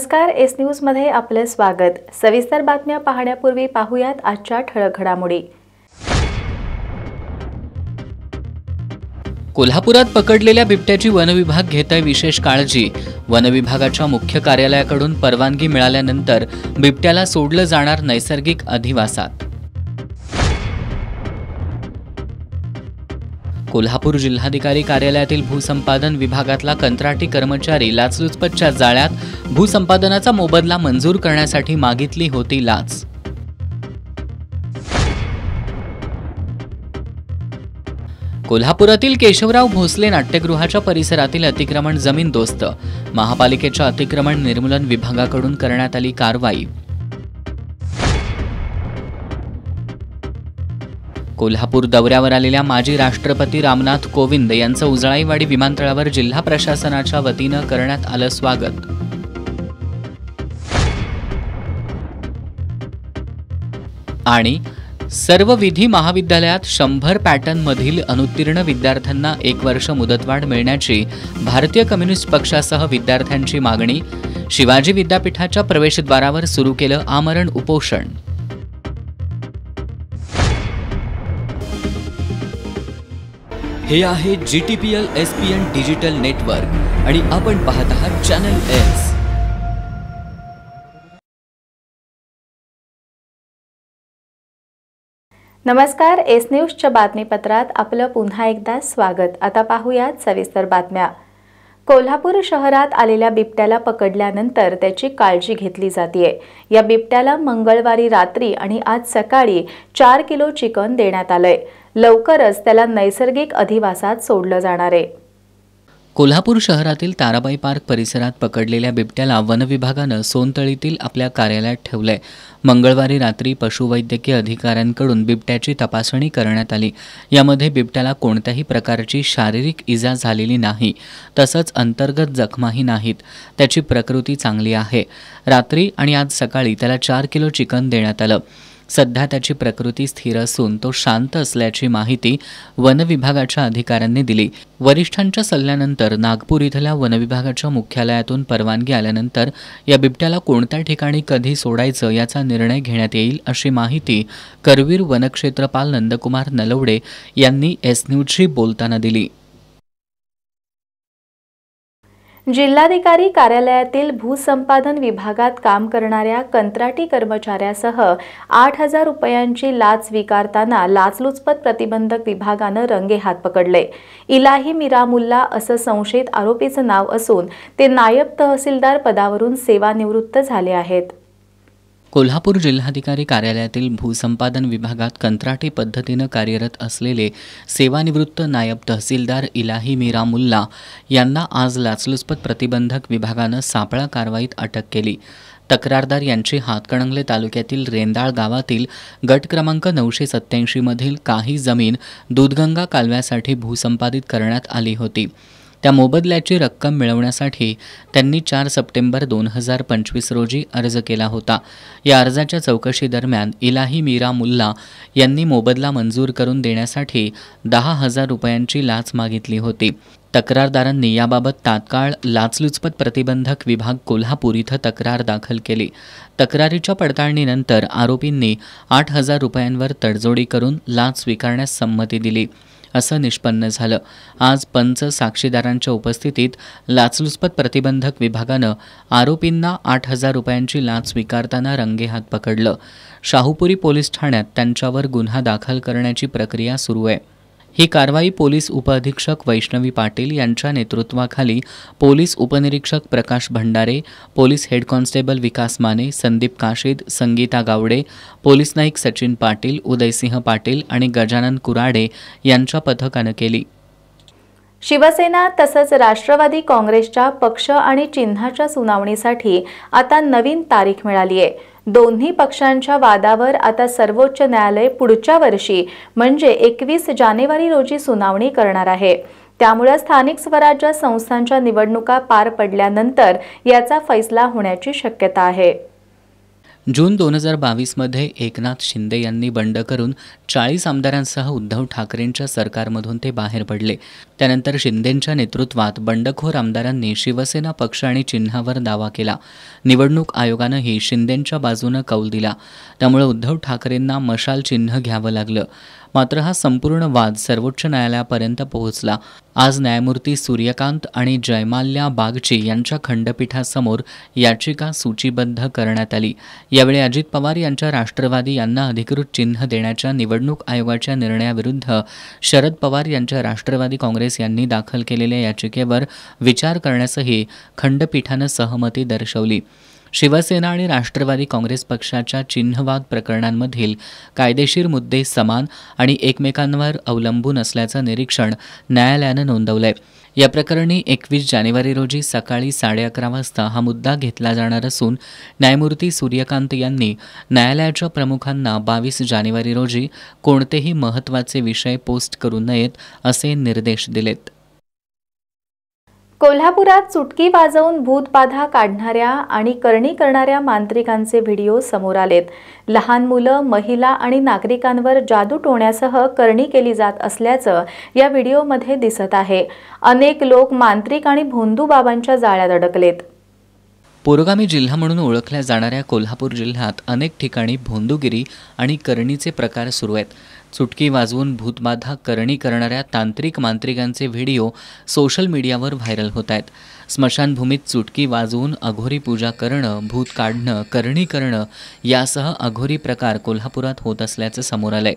नमस्कार, S news मध्ये आपले स्वागत। सविस्तर बातम्या पाहण्यापूर्वी पाहूयात आजच्या ठळक घडामोडी। कोल्हापुरात पकडलेल्या बिबट्याची वनविभाग घेत आहे विशेष काळजी। वनविभागाच्या मुख्य कार्यालयाकडून परवानगी मिळाल्यानंतर बिबट्याला सोडलं जाणार नैसर्गिक अधिवासात। कोल्हापूर जिल्हाधिकारी कार्यालयातील भूसंपादन विभागातला कंत्राटी कर्मचारी लाचलुचपतच्या जाळ्यात। भूसंपादनाचा मोबदला मंजूर करण्यासाठी मागितली होती लाच। कोल्हापुरातील केशवराव भोसले नाट्यगृहाच्या परिसरातील अतिक्रमण जमीनदोस्त। महापालिकेच्या अतिक्रमण निर्मूलन विभागाकडून करण्यात आली कारवाई। कोल्हापूर दौऱ्यावर आलेल्या माजी राष्ट्रपती रामनाथ कोविंद यांचं उजळाईवाडी विमानतळावर जिल्हा प्रशासनाच्या वतीनं करण्यात आलं स्वागत। आणि सर्व विधी महाविद्यालयात 100 पॅटर्नमधील अनुत्तीर्ण विद्यार्थ्यांना 1 वर्ष मुदतवाढ मिळण्याची भारतीय कम्युनिस्ट पक्षासह विद्यार्थ्यांची मागणी। शिवाजी विद्यापीठाच्या प्रवेशद्वारावर सुरू केलं आमरण उपोषण। हे आहे GTPL SPN डिजिटल नेटवर्क आणि आपण पाहत आहात चॅनल एस। नमस्कार, एस न्यूजच्या बातमीपत्रात आपलं पुन्हा एकदा स्वागत। आता पाहूयात सविस्तर बातम्या। कोल्हापूर शहरात आलेल्या बिबट्याला पकडल्यानंतर त्याची काळजी घेतली जाते। या बिबट्याला मंगळवारी रात्री आणि आज सकाळी 4 किलो चिकन देण्यात आलंय। लवकरच त्याला नैसर्गिक अधिवासात सोडलं जाणार आहे। कोल्हापूर शहरातील ताराबाई पार्क परिसरात पकडलेल्या बिबट्याला वनविभागानं सोनतळीतील आपल्या कार्यालयात ठेवलंय। मंगळवारी रात्री पशुवैद्यकीय अधिकाऱ्यांकडून बिबट्याची तपासणी करण्यात आली। यामध्ये बिबट्याला कोणत्याही प्रकारची शारीरिक इजा झालेली नाही, तसंच अंतर्गत जखमाही नाहीत। त्याची प्रकृती चांगली आहे। रात्री आणि आज सकाळी त्याला 4 किलो चिकन देण्यात आलं। सध्या त्याची प्रकृती स्थिर असून तो शांत असल्याची माहिती वनविभागाच्या अधिकाऱ्यांनी दिली। वरिष्ठांच्या सल्ल्यानंतर नागपूर इथल्या वनविभागाच्या मुख्यालयातून परवानगी आल्यानंतर या बिबट्याला कोणत्या ठिकाणी कधी सोडायचं याचा निर्णय घेण्यात येईल, अशी माहिती करवीर वनक्षेत्रपाल नंदकुमार नलवडे यांनी एस न्यूजशी बोलताना दिली। जिल्हाधिकारी कार्यालयातील भूसंपादन विभागात काम करणाऱ्या कंत्राटी कर्मचाऱ्यासह 8,000 रुपयांची लाच स्वीकारताना लाचलुचपत प्रतिबंधक विभागानं रंगेहात पकडले। इलाही मिरामुल्ला असं संशयित आरोपीचं नाव असून ते नायब तहसीलदार पदावरून सेवानिवृत्त झाले आहेत। कोल्हापूर जिल्हाधिकारी कार्यालयातील भूसंपादन विभागात कंत्राटी पद्धतीनं कार्यरत असलेले सेवानिवृत्त नायब तहसीलदार इलाही मिरामुल्ला यांना आज लाचलुचपत प्रतिबंधक विभागानं सापळा कारवाईत अटक केली। तक्रारदार यांची हातकणंगले तालुक्यातील रेंदाळ गावातील गट क्रमांक 987 मधील काही जमीन दूधगंगा कालव्यासाठी भूसंपादित करण्यात आली होती। त्या मोबदल्याची रक्कम मिळवण्यासाठी त्यांनी 4 सप्टेंबर 2025 रोजी अर्ज केला होता। या अर्जाच्या चौकशी दरम्यान इलाही मिरामुल्ला यांनी मोबदला मंजूर करून देण्यासाठी 10,000 रुपयांची लाच मागितली होती। तक्रारदारांनी याबाबत तात्काळ लाचलुचपत प्रतिबंधक विभाग कोल्हापूर इथं तक्रार दाखल केली। तक्रारीच्या पडताळणीनंतर आरोपींनी 8,000 रुपयांवर तडजोडी करून लाच स्वीकारण्यास संमती दिली, असं निष्पन्न झालं। आज पंच साक्षीदारांच्या उपस्थितीत लाचलुचपत प्रतिबंधक विभागानं आरोपींना 8,000 रुपयांची लाच स्वीकारताना रंगेहात पकडलं। शाहूपुरी पोलीस ठाण्यात त्यांच्यावर गुन्हा दाखल करण्याची प्रक्रिया सुरू आहे। ही कारवाई पोलीस उपअधीक्षक वैष्णवी पाटील यांच्या नेतृत्वाखाली पोलीस उपनिरीक्षक प्रकाश भंडारे, पोलीस हेड कॉन्स्टेबल विकास माने, संदीप काशीद, संगीता गावडे, पोलीस नाईक सचिन पाटील, उदयसिंह पाटील आणि गजानन कुराडे यांच्या पथकानं केली। शिवसेना तसंच राष्ट्रवादी काँग्रेसच्या पक्ष आणि चिन्हाच्या सुनावणीसाठी आता नवीन तारीख मिळाली आहे। दोन्ही पक्षांच्या वादावर आता सर्वोच्च न्यायालय पुढच्या वर्षी म्हणजे 21 जानेवारी रोजी सुनावणी करणार आहे। त्यामुळे स्थानिक स्वराज्य संस्थांच्या निवडणुका पार पडल्यानंतर याचा फैसला होण्याची शक्यता आहे। जून 2022 मध्ये एकनाथ शिंदे यांनी बंड करून 40 आमदारांसह उद्धव ठाकरेंच्या सरकारमधून ते बाहेर पडले. त्यानंतर शिंदेंच्या नेतृत्वात बंडखोर आमदारांनी शिवसेना पक्ष आणि चिन्हावर दावा केला. निवडणूक आयोगानंही शिंदेंच्या बाजूनं कौल दिला. त्यामुळे उद्धव ठाकरेंना मशाल चिन्ह घ्यावं लागलं. मात्र हा संपूर्ण वाद सर्वोच्च न्यायालयापर्यंत पोहोचला. आज न्यायमूर्ती सूर्यकांत आणि जयमाल्या बागची यांच्या खंडपीठासमोर याचिका सूचीबद्ध करण्यात आली. यावेळी अजित पवार यांच्या राष्ट्रवादी यांना अधिकृत चिन्ह देण्याच्या निवडणूक आयोगाच्या निर्णयाविरुद्ध शरद पवार यांच्या राष्ट्रवादी काँग्रेस यांनी दाखल केलेल्या याचिकेवर विचार करण्यासही खंडपीठानं सहमती दर्शवली. शिवसेना आणि राष्ट्रवादी काँग्रेस पक्षाच्या चिन्हवाद प्रकरणांमधील कायदेशीर मुद्दे समान आणि एकमेकांवर अवलंबून असल्याचं निरीक्षण न्यायालयानं नोंदवलंय. या प्रकरणी 21 जानेवारी रोजी सकाळी 11:30 वाजता हा मुद्दा घेतला जाणार असून न्यायमूर्ती सूर्यकांत यांनी न्यायालयाच्या प्रमुखांना 22 जानेवारी रोजी कोणतेही महत्त्वाचे विषय पोस्ट करू नयेत असे निर्देश दिलेत. कोल्हापुरात चुटकी वाजवून भूतबाधा काढणाऱ्या आणि करणी करणाऱ्या मांत्रिकांचे व्हिडिओ समोर आलेत. लहान मुलं, महिला आणि नागरिकांवर जादू टोण्यासह करणी केली जात असल्याचं या व्हिडिओमध्ये दिसत आहे. अनेक लोक मांत्रिक आणि भोंदू बाबांच्या जाळ्यात अडकलेत. पुरोगामी जिल्हा म्हणून ओळखल्या जाणाऱ्या कोल्हापूर जिल्ह्यात अनेक ठिकाणी भोंदूगिरी आणि करणीचे प्रकार सुरू आहेत. चुटकी वाजवून भूतबाधा करणी करणाऱ्या तांत्रिक मांत्रिकांचे व्हिडिओ सोशल मीडियावर व्हायरल होत आहेत. स्मशानभूमीत चुटकी वाजवून अघोरी पूजा करणं, भूत काढणं, करणी करणं यासह अघोरी प्रकार कोल्हापुरात होत असल्याचं समोर आलंय.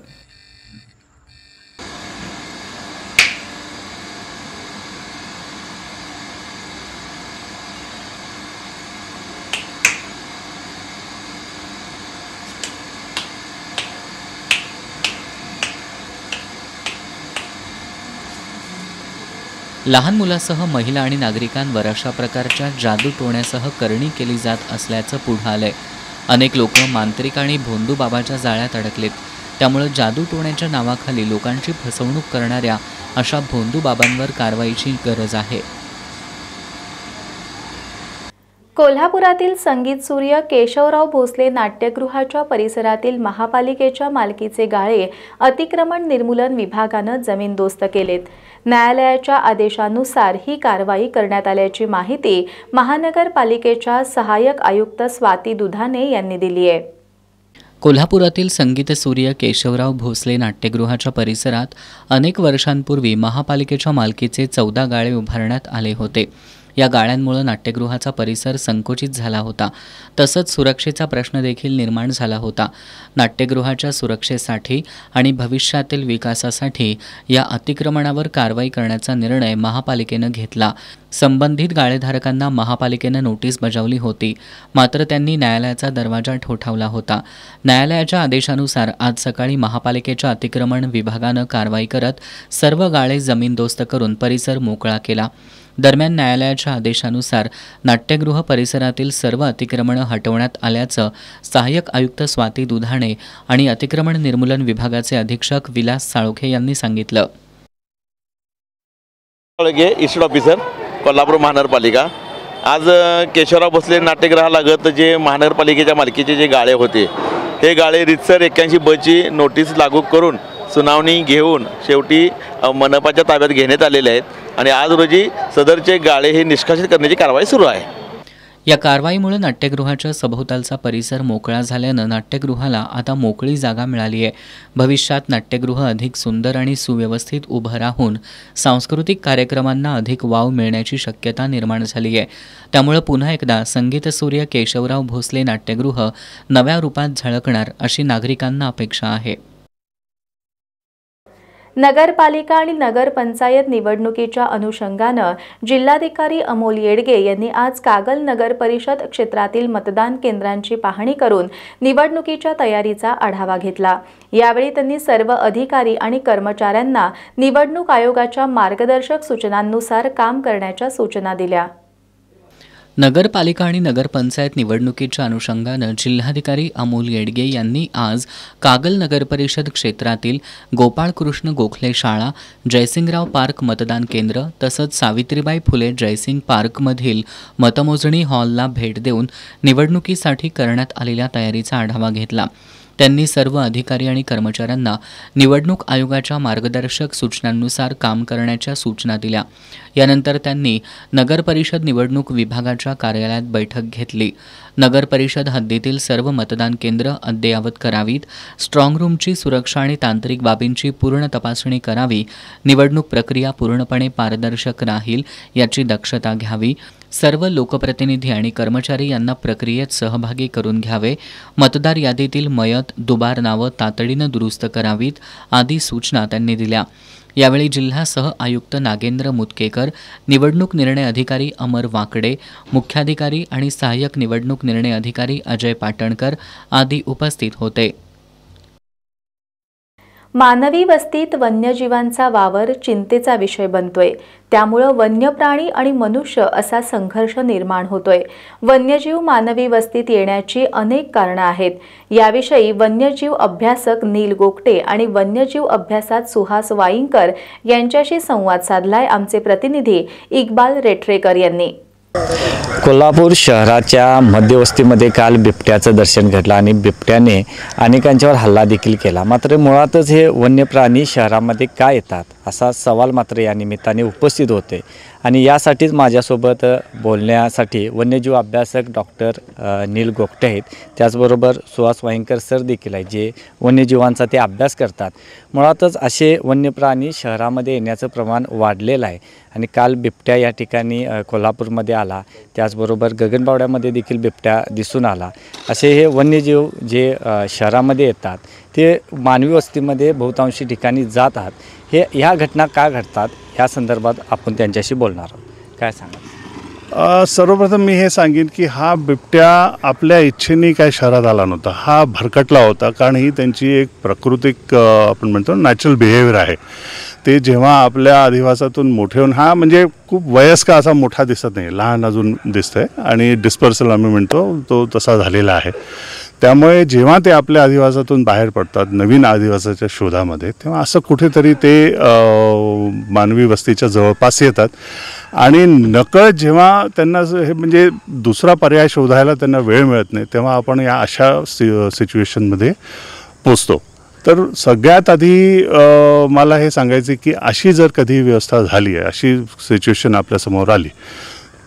लहान मुलासह महिला आणि नागरिकांवर अशा प्रकारच्या जादू टोण्यासह करणी केली जात असल्याचं पुढं आलंय. अनेक लोक मांत्रिक आणि भोंदू बाबाच्या जाळ्यात अडकलेत. त्यामुळे जादू टोण्याच्या नावाखाली लोकांची फसवणूक करणाऱ्या अशा भोंदू बाबांवर कारवाईची गरज आहे. कोल्हापुरातील संगीत सूर्य केशवराव भोसले नाट्यगृहाच्या परिसरातील महापालिकेच्या मालकीचे गाळे अतिक्रमण निर्मूलन विभागानं जमीनदोस्त केलेत. न्यायालयाच्या आदेशानुसार ही कारवाई करण्यात आल्याची माहिती महानगरपालिकेच्या सहाय्यक आयुक्त स्वाती दुधाने यांनी दिली आहे. कोल्हापुरातील संगीत सूर्य केशवराव भोसले नाट्यगृहाच्या परिसरात अनेक वर्षांपूर्वी महापालिकेच्या मालकीचे 14 गाळे उभारण्यात आले होते. या गाळ्यांमुळे नाट्यगृहाचा परिसर संकुचित झाला होता. तसंच सुरक्षेचा प्रश्न देखील निर्माण झाला होता. नाट्यगृहाच्या सुरक्षेसाठी आणि भविष्यातील विकासासाठी या अतिक्रमणावर कारवाई करण्याचा निर्णय महापालिकेनं घेतला. संबंधित गाळेधारकांना महापालिकेनं नोटीस बजावली होती. मात्र त्यांनी न्यायालयाचा दरवाजा ठोठावला होता. न्यायालयाच्या आदेशानुसार आज सकाळी महापालिकेच्या अतिक्रमण विभागानं कारवाई करत सर्व गाळे जमीनदोस्त करून परिसर मोकळा केला. दरम्यान न्यायालयाच्या आदेशानुसार नाट्यगृह परिसरातील सर्व अतिक्रमणं हटवण्यात आल्याचं सहाय्यक आयुक्त स्वाती दुधाणे आणि अतिक्रमण निर्मूलन विभागाचे अधीक्षक विलास साळोखे यांनी सांगितलं. ईस्ट ऑफिसर कोल्हापूर महानगरपालिका आज केशवराव भोसले नाट्यगृहालगत जे महानगरपालिकेच्या मालकीचे जे गाळे होते हे गाळे रितसर 81 ची नोटीस लागू करून सुनावणी घेऊन शेवटी मनपाच्या ताब्यात घेण्यात आलेले आहेत आणि आज रोजी सदरचे गाळे हे निष्कासित करण्याची कारवाई सुरू आहे. या कारवाईमुळे नाट्यगृहाच्या सभोवतालचा परिसर मोकळा झाल्यानं नाट्यगृहाला आता मोकळी जागा मिळाली आहे. भविष्यात नाट्यगृह अधिक सुंदर आणि सुव्यवस्थित उभं राहून सांस्कृतिक कार्यक्रमांना अधिक वाव मिळण्याची शक्यता निर्माण झाली आहे. त्यामुळे पुन्हा एकदा संगीत सूर्य केशवराव भोसले नाट्यगृह नव्या रूपात झळकणार अशी नागरिकांना अपेक्षा आहे. नगरपालिका आणि नगरपंचायत निवडणुकीच्या अनुषंगानं जिल्हाधिकारी अमोल येडगे यांनी आज कागल नगर परिषद क्षेत्रातील मतदान केंद्रांची पाहणी करून निवडणुकीच्या तयारीचा आढावा घेतला. यावेळी त्यांनी सर्व अधिकारी आणि कर्मचाऱ्यांना निवडणूक आयोगाच्या मार्गदर्शक सूचनांनुसार काम करण्याच्या सूचना दिल्या. नगरपालिका आणि नगरपंचायत निवडणुकीच्या अनुषंगानं जिल्हाधिकारी अमोल येडगे यांनी आज कागल नगरपरिषद क्षेत्रातील गोपाळकृष्ण गोखले शाळा, जयसिंगराव पार्क मतदान केंद्र तसंच सावित्रीबाई फुले जयसिंग पार्कमधील मतमोजणी हॉलला भेट देऊन निवडणुकीसाठी करण्यात आलेल्या तयारीचा आढावा घेतला. त्यांनी सर्व अधिकारी आणि कर्मचाऱ्यांना निवडणूक आयोगाच्या मार्गदर्शक सूचनांनुसार काम करण्याच्या सूचना दिल्या. यानंतर त्यांनी नगरपरिषद निवडणूक विभागाच्या कार्यालयात बैठक घेतली. नगरपरिषद हद्दीतील सर्व मतदान केंद्र अद्ययावत करावीत, स्ट्रॉंग रूमची सुरक्षा आणि तांत्रिक बाबींची पूर्ण तपासणी करावी, निवडणूक प्रक्रिया पूर्णपणे पारदर्शक राहील याची दक्षता घ्यावी, सर्व लोकप्रतिनिधी आणि कर्मचारी यांना प्रक्रियेत सहभागी करून घ्यावे, मतदार यादीतील मयत दुबार नावं तातडीनं दुरुस्त करावीत आदी सूचना त्यांनी दिल्या. यावेळी जिल्हा सह आयुक्त नागेंद्र मुतकेकर, निवडणूक निर्णय अधिकारी अमर वाकडे, मुख्याधिकारी आणि सहाय्यक निवडणूक निर्णय अधिकारी अजय पाटणकर आदी उपस्थित होते. मानवी वस्तीत वन्यजीवांचा वावर चिंतेचा विषय बनतोय. त्यामुळे वन्य प्राणी आणि मनुष्य असा संघर्ष निर्माण होतोय. वन्यजीव मानवी वस्तीत येण्याची अनेक कारणं आहेत. याविषयी वन्यजीव अभ्यासक नील गोगटे आणि वन्यजीव अभ्यासात सुहास वाईंकर यांच्याशी संवाद साधलाय आमचे प्रतिनिधी इक्बाल रेठरेकर यांनी. कोल्हापूर शहराच्या मध्यवस्तीमध्ये काल बिबट्याचं दर्शन घडलं आणि बिबट्याने अनेकांच्यावर हल्ला देखील केला. मात्र मुळातच हे वन्य प्राणी शहरामध्ये का येतात असा सवाल मात्र या निमित्ताने उपस्थित होते. आणि यासाठीच माझ्यासोबत बोलण्यासाठी वन्यजीव अभ्यासक डॉक्टर नील गोगटे आहेत. त्याचबरोबर सुहास वाईंकर सर देखील आहेत जे वन्यजीवांचा ते अभ्यास करतात. मुळातच असे वन्य प्राणी शहरामध्ये येण्याचं प्रमाण वाढलेलं आहे आणि काल बिबट्या या ठिकाणी कोल्हापूरमध्ये आला. त्याचबरोबर गगनबावड्यामध्ये देखील बिबट्या दिसून आला. असे हे वन्यजीव जे शहरामध्ये येतात ते मानवी वस्तीमध्ये बहुतांशी ठिकाणी जातात. ह्या घटना का घडतात या संदर्भात आपण त्यांच्याशी बोलणार आहोत. काय सांगा? सर्वप्रथम मी हे सांगेन की हा बिबट्या आपल्या इच्छेने काय शहरात आला नव्हता. हा भरकटला होता कारण ही त्यांची एक प्राकृतिक आपण म्हणतो नॅचरल बिहेवियर आहे. ते जेव्हा आपल्या अधिवासातून मोठे होऊन हा म्हणजे खूप वयस्कर असा मोठा दिसत नाही, लहान अजून दिसतंय आणि डिस्पर्सल आम्ही म्हणतो तो तसा झालेला आहे. त्यामुळे जेव्हा ते आपल्या अधिवासातून बाहेर पडतात नवीन अधिवासाच्या शोधामध्ये तेव्हा असं कुठेतरी ते मानवी वस्तीच्या जवळपास येतात आणि नकळत जेव्हा त्यांना हे म्हणजे दुसरा पर्याय शोधायला त्यांना वेळ मिळत नाही तेव्हा आपण या अशा सिच्युएशनमध्ये पोचतो. तर सगळ्यात आधी मला हे सांगायचं की अशी जर कधी व्यवस्था झाली आहे, अशी सिच्युएशन आपल्यासमोर आली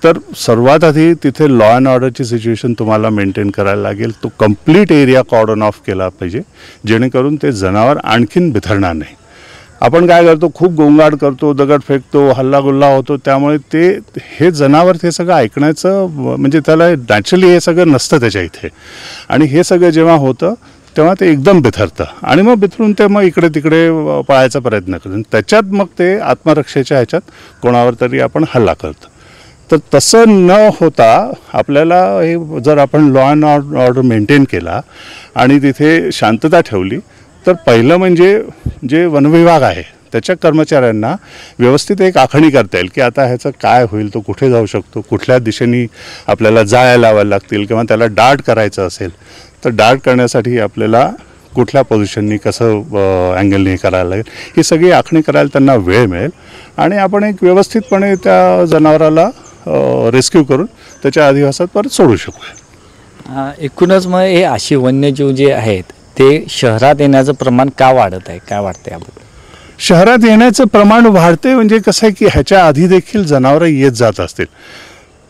तर सर्वात आधी तिथे लॉ अँड ऑर्डरची सिच्युएशन तुम्हाला मेंटेन करायला लागेल. तो कंप्लीट एरिया कॉर्डन ऑफ केला पाहिजे जेणेकरून ते जनावर आणखीन बिथरणार नाही. आपण काय करतो, खूप गोंगाट करतो, दगड फेकतो, हल्लागुल्ला होतो. त्यामुळे ते हे जनावर ते सगळं ऐकण्याचं म्हणजे त्याला नॅचरली हे सगळं नसतं त्याच्या इथे आणि हे सगळं जेव्हा होतं तेव्हा ते एकदम बिथरतं आणि मग बिथरून ते मग इकडे तिकडे पळायचा प्रयत्न करतो. त्याच्यात मग ते आत्मरक्षेच्या ह्याच्यात कोणावर तरी आपण हल्ला करतो. तर तसं न होता आपल्याला हे जर आपण लॉ अँड ऑर्डर मेंटेन केला आणि तिथे शांतता ठेवली तर पहिलं म्हणजे जे वनविभाग आहे त्याच्या कर्मचाऱ्यांना व्यवस्थित एक आखणी करता येईल की आता ह्याचं काय होईल, तो कुठे जाऊ शकतो, कुठल्या दिशेने आपल्याला जाळ्या लावायला लागतील किंवा त्याला डार्ट करायचं असेल तर डार्ट करण्यासाठी आपल्याला कुठल्या पोझिशननी कसं अँगलने करायला लागेल ही सगळी आखणी करायला त्यांना वेळ मिळेल आणि आपण एक व्यवस्थितपणे त्या जनावराला रेस्क्यू करून त्याच्या अधिवासात परत सोडू शकू. एकूणच मग हे अशी वन्यजीव जे आहेत ते शहरात येण्याचं प्रमाण का वाढत आहे, काय वाटतं याबद्दल? शहरात येण्याचं प्रमाण वाढते म्हणजे कसं आहे की ह्याच्या आधी देखील जनावरं येत जात असतील.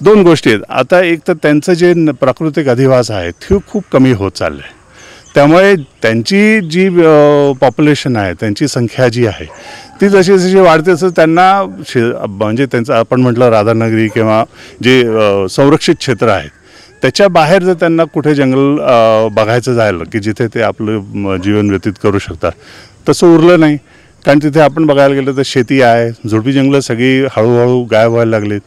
दोन गोष्टी आहेत. आता एक तर त्यांचं जे प्राकृतिक अधिवास आहे ते खूप कमी होत चाललं आहे. त्यामुळे त्यांची जी पॉप्युलेशन आहे, त्यांची संख्या जी आहे ती जशी जशी वाढते तसं त्यांना म्हणजे त्यांचं आपण म्हटलं राधानगरी किंवा जे संरक्षित क्षेत्र आहेत त्याच्या बाहेर जर त्यांना कुठे जंगल बघायचं जायला की जिथे ते आपलं जीवन व्यतीत करू शकतात तसं उरलं नाही. कारण तिथे आपण बघायला गेलं तर शेती आहे, झुडपी जंगलं सगळी हळूहळू गायब व्हायला लागलीत.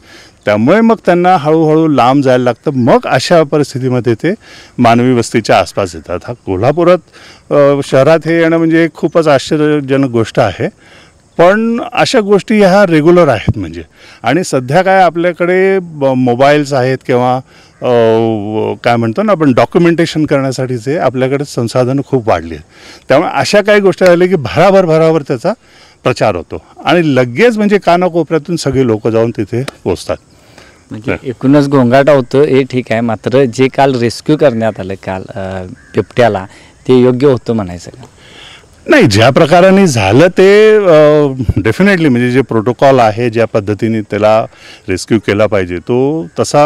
त्यामुळे मग त्यांना हळूहळू लांब जायला लागतं. मग अशा परिस्थितीमध्ये ते मानवी वस्तीच्या आसपास येतात. हा कोल्हापुरात शहरात हे येणं म्हणजे खूपच आश्चर्यजनक गोष्ट आहे. पण अशा गोष्टी ह्या रेग्युलर आहेत म्हणजे. आणि सध्या काय आपल्याकडे मोबाईल्स आहेत किंवा काय म्हणतो ना आपण डॉक्युमेंटेशन करण्यासाठीचे आपल्याकडे संसाधनं खूप वाढली आहेत. त्यामुळे अशा काही गोष्टी झाल्या की भराभर त्याचा प्रचार होतो आणि लगेच म्हणजे कानाकोपऱ्यातून सगळे लोक जाऊन तिथे पोचतात. म्हणजे एकूणच गोंगाट होतं हे ठीक आहे, मात्र जे काल रेस्क्यू करण्यात आलं काल बिबट्याला ते योग्य होतं म्हणायचं का? नाही, ज्या प्रकाराने झालं ते डेफिनेटली म्हणजे जे प्रोटोकॉल आहे ज्या पद्धतीने त्याला रेस्क्यू केला पाहिजे तो तसा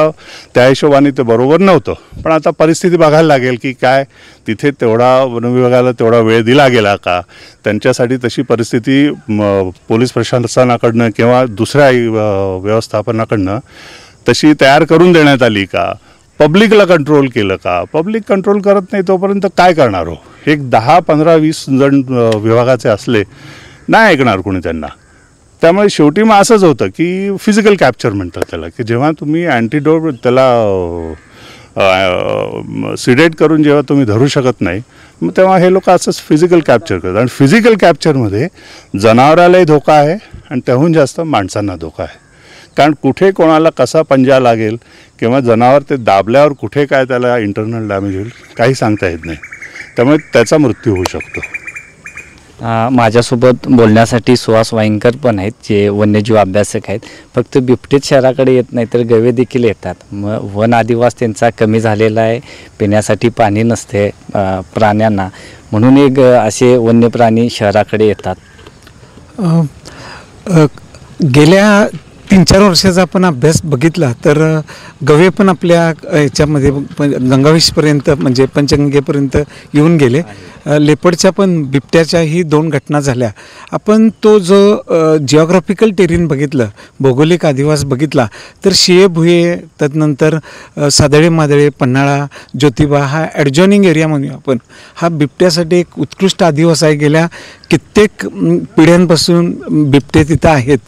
त्या हिशोबाने ते बरोबर नव्हतं. पण आता परिस्थिती बघायला लागेल की काय तिथे तेवढा वनविभागाला तेवढा वेळ दिला गेला का, त्यांच्यासाठी तशी परिस्थिती पोलीस प्रशासनाकडनं किंवा दुसऱ्या व्यवस्थापनाकडनं तशी तयार करून देण्यात आली का, पब्लिकला कंट्रोल केलं का. पब्लिक कंट्रोल करत नाही तोपर्यंत काय करणार हो. एक 10, 15, 20 जण विभागाचे असले नाही ऐकणार कोणी त्यांना. त्यामुळे शेवटी मग असंच होतं की फिजिकल कॅप्चर म्हणतात त्याला, की जेव्हा तुम्ही अँटीडोट त्याला सिडेट करून जेव्हा तुम्ही धरू शकत नाही मग तेव्हा हे लोक असंच फिजिकल कॅप्चर करतात. आणि फिजिकल कॅप्चरमध्ये जनावरालाही धोका आहे आणि त्याहून जास्त माणसांना धोका आहे. कारण कुठे कोणाला कसा पंजा लागेल किंवा जनावर ते दाबल्यावर कुठे काय त्याला इंटरनल डॅमेज होईल काही सांगता येत नाही. त्यामुळे त्याचा मृत्यू होऊ शकतो. माझ्यासोबत बोलण्यासाठी सुहास वाईंकर पण आहेत जे वन्यजीव अभ्यासक आहेत. फक्त बिबटेच शहराकडे येत नाही तर गवे देखील येतात. मग वन अधिवास त्यांचा कमी झालेला आहे, पिण्यासाठी पाणी नसते प्राण्यांना, म्हणून एक असे वन्य प्राणी शहराकडे येतात. गेल्या 3-4 वर्षाचा आपण अभ्यास बघितला तर गवे पण आपल्या ह्याच्यामध्ये गंगावेशपर्यंत म्हणजे पंचगंगेपर्यंत येऊन गेले. लेपर्डच्या पण बिबट्याच्याही 2 घटना झाल्या. आपण तो जो जिओग्राफिकल टेरिन बघितलं, भौगोलिक अधिवास बघितला तर शिये भुये त्यानंतर सादळे मादळे पन्हाळा ज्योतिबा हा ॲडजॉनिंग एरिया म्हणूया आपण, हा बिबट्यासाठी एक उत्कृष्ट अधिवास आहे. गेल्या कित्येक पिढ्यांपासून बिबटे तिथं आहेत.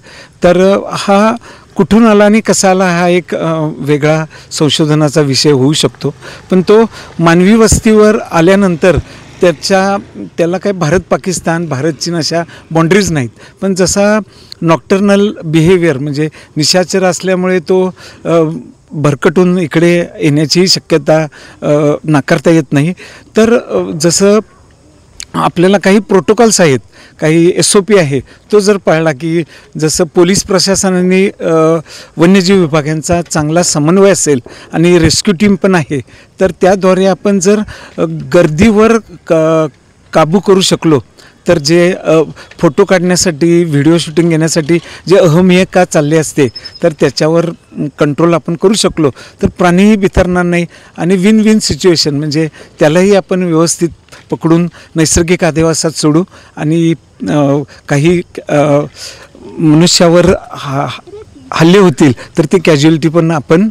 तर हा कुठून आला आणि कसा आला हा एक वेगळा संशोधनाचा विषय होऊ शकतो. पण तो मानवी वस्तीवर आल्यानंतर त्याला काही भारत पाकिस्तान भारत चीन अशा बाँड्रीज नाहीत. पण जसा नॉक्टर्नल बिहेवियर म्हणजे निशाचर असल्यामुळे तो भरकटून इकडे येण्याची शक्यता नाकारता येत नाही. तर जसं आपल्याला काही प्रोटोकॉल्स आहेत, काही SOP आहे, तो जर पाळला की जसं पोलीस प्रशासनाने वन्यजीव विभाग यांचा चांगला समन्वय असेल आणि रेस्क्यू टीम पण आहे तर त्याद्वारे आपण जर गर्दीवर काबू करू शकलो तर जे फोटो काढण्यासाठी व्हिडिओ शूटिंग घेण्यासाठी जे अहमिय का चालले असते तर त्याच्यावर कंट्रोल आपण करू शकलो तर प्राणीही बिथरणार नाही आणि विन विन सिच्युएशन म्हणजे त्यालाही आपण व्यवस्थित पकडून नैसर्गिक अधिवासात सोडू आणि काही मनुष्यावर हल्ले होतील तर ती कॅज्युअलिटी पण आपण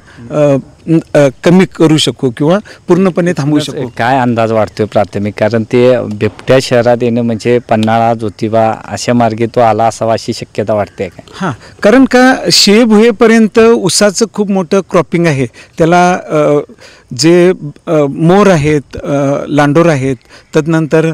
कमी करू शकू किंवा पूर्णपणे थांबवू शकू. काय अंदाज वाटतोय प्राथमिक, कारण ते बिबट्या शहरात येणं म्हणजे पन्हाळा ज्योतिबा अशा मार्गे तो आला असावा अशी शक्यता वाटते काय? हां, कारण का शियेभुयेपर्यंत ऊसाचं खूप मोठं क्रॉपिंग आहे. त्याला जे मोर आहेत, लांडोर आहेत, तदनंतर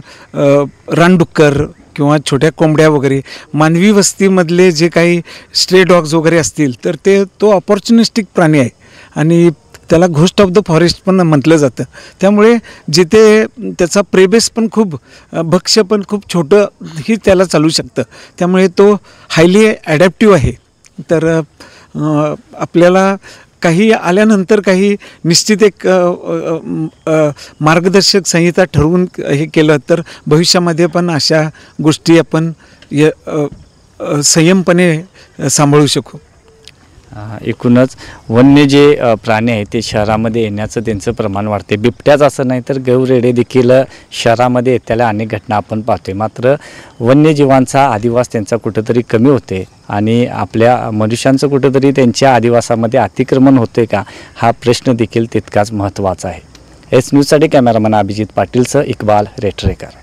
रानडुक्कर किंवा छोट्या कोंबड्या वगैरे मानवी वस्तीमधले जे काही स्ट्रे डॉग्स वगैरे असतील तर तो ऑपॉर्च्युनिस्टिक प्राणी आहे आणि त्याला घोस्ट ऑफ द फॉरेस्ट पण म्हटलं जातं. त्यामुळे जिथे त्याचा प्रेबेस पण खूप भक्ष्य पण खूप छोटंही त्याला चालू शकतं. त्यामुळे तो हायली ॲडॅप्टिव्ह आहे. तर आपल्याला काही आल्यानंतर काही निश्चित एक मार्गदर्शक संहिता ठरवून हे केलं तर भविष्यामध्ये पण अशा गोष्टी आपण संयमपणे सांभाळू शकू. एकूणच वन्य जे प्राणी आहेत ते शहरामध्ये येण्याचं त्यांचं प्रमाण वाढते. बिबट्याच असं नाही तर गौरेडे देखील शहरामध्ये येत्याला अनेक घटना आपण पाहतोय. मात्र वन्यजीवांचा अधिवास त्यांचा कुठंतरी कमी होते आणि आपल्या मनुष्यांचं कुठंतरी त्यांच्या अधिवासामध्ये अतिक्रमण होते का हा प्रश्न देखील तितकाच महत्त्वाचा आहे. एस न्यूजसाठी कॅमेरामॅन अभिजित पाटीलसह इक्बाल रेटरेकर.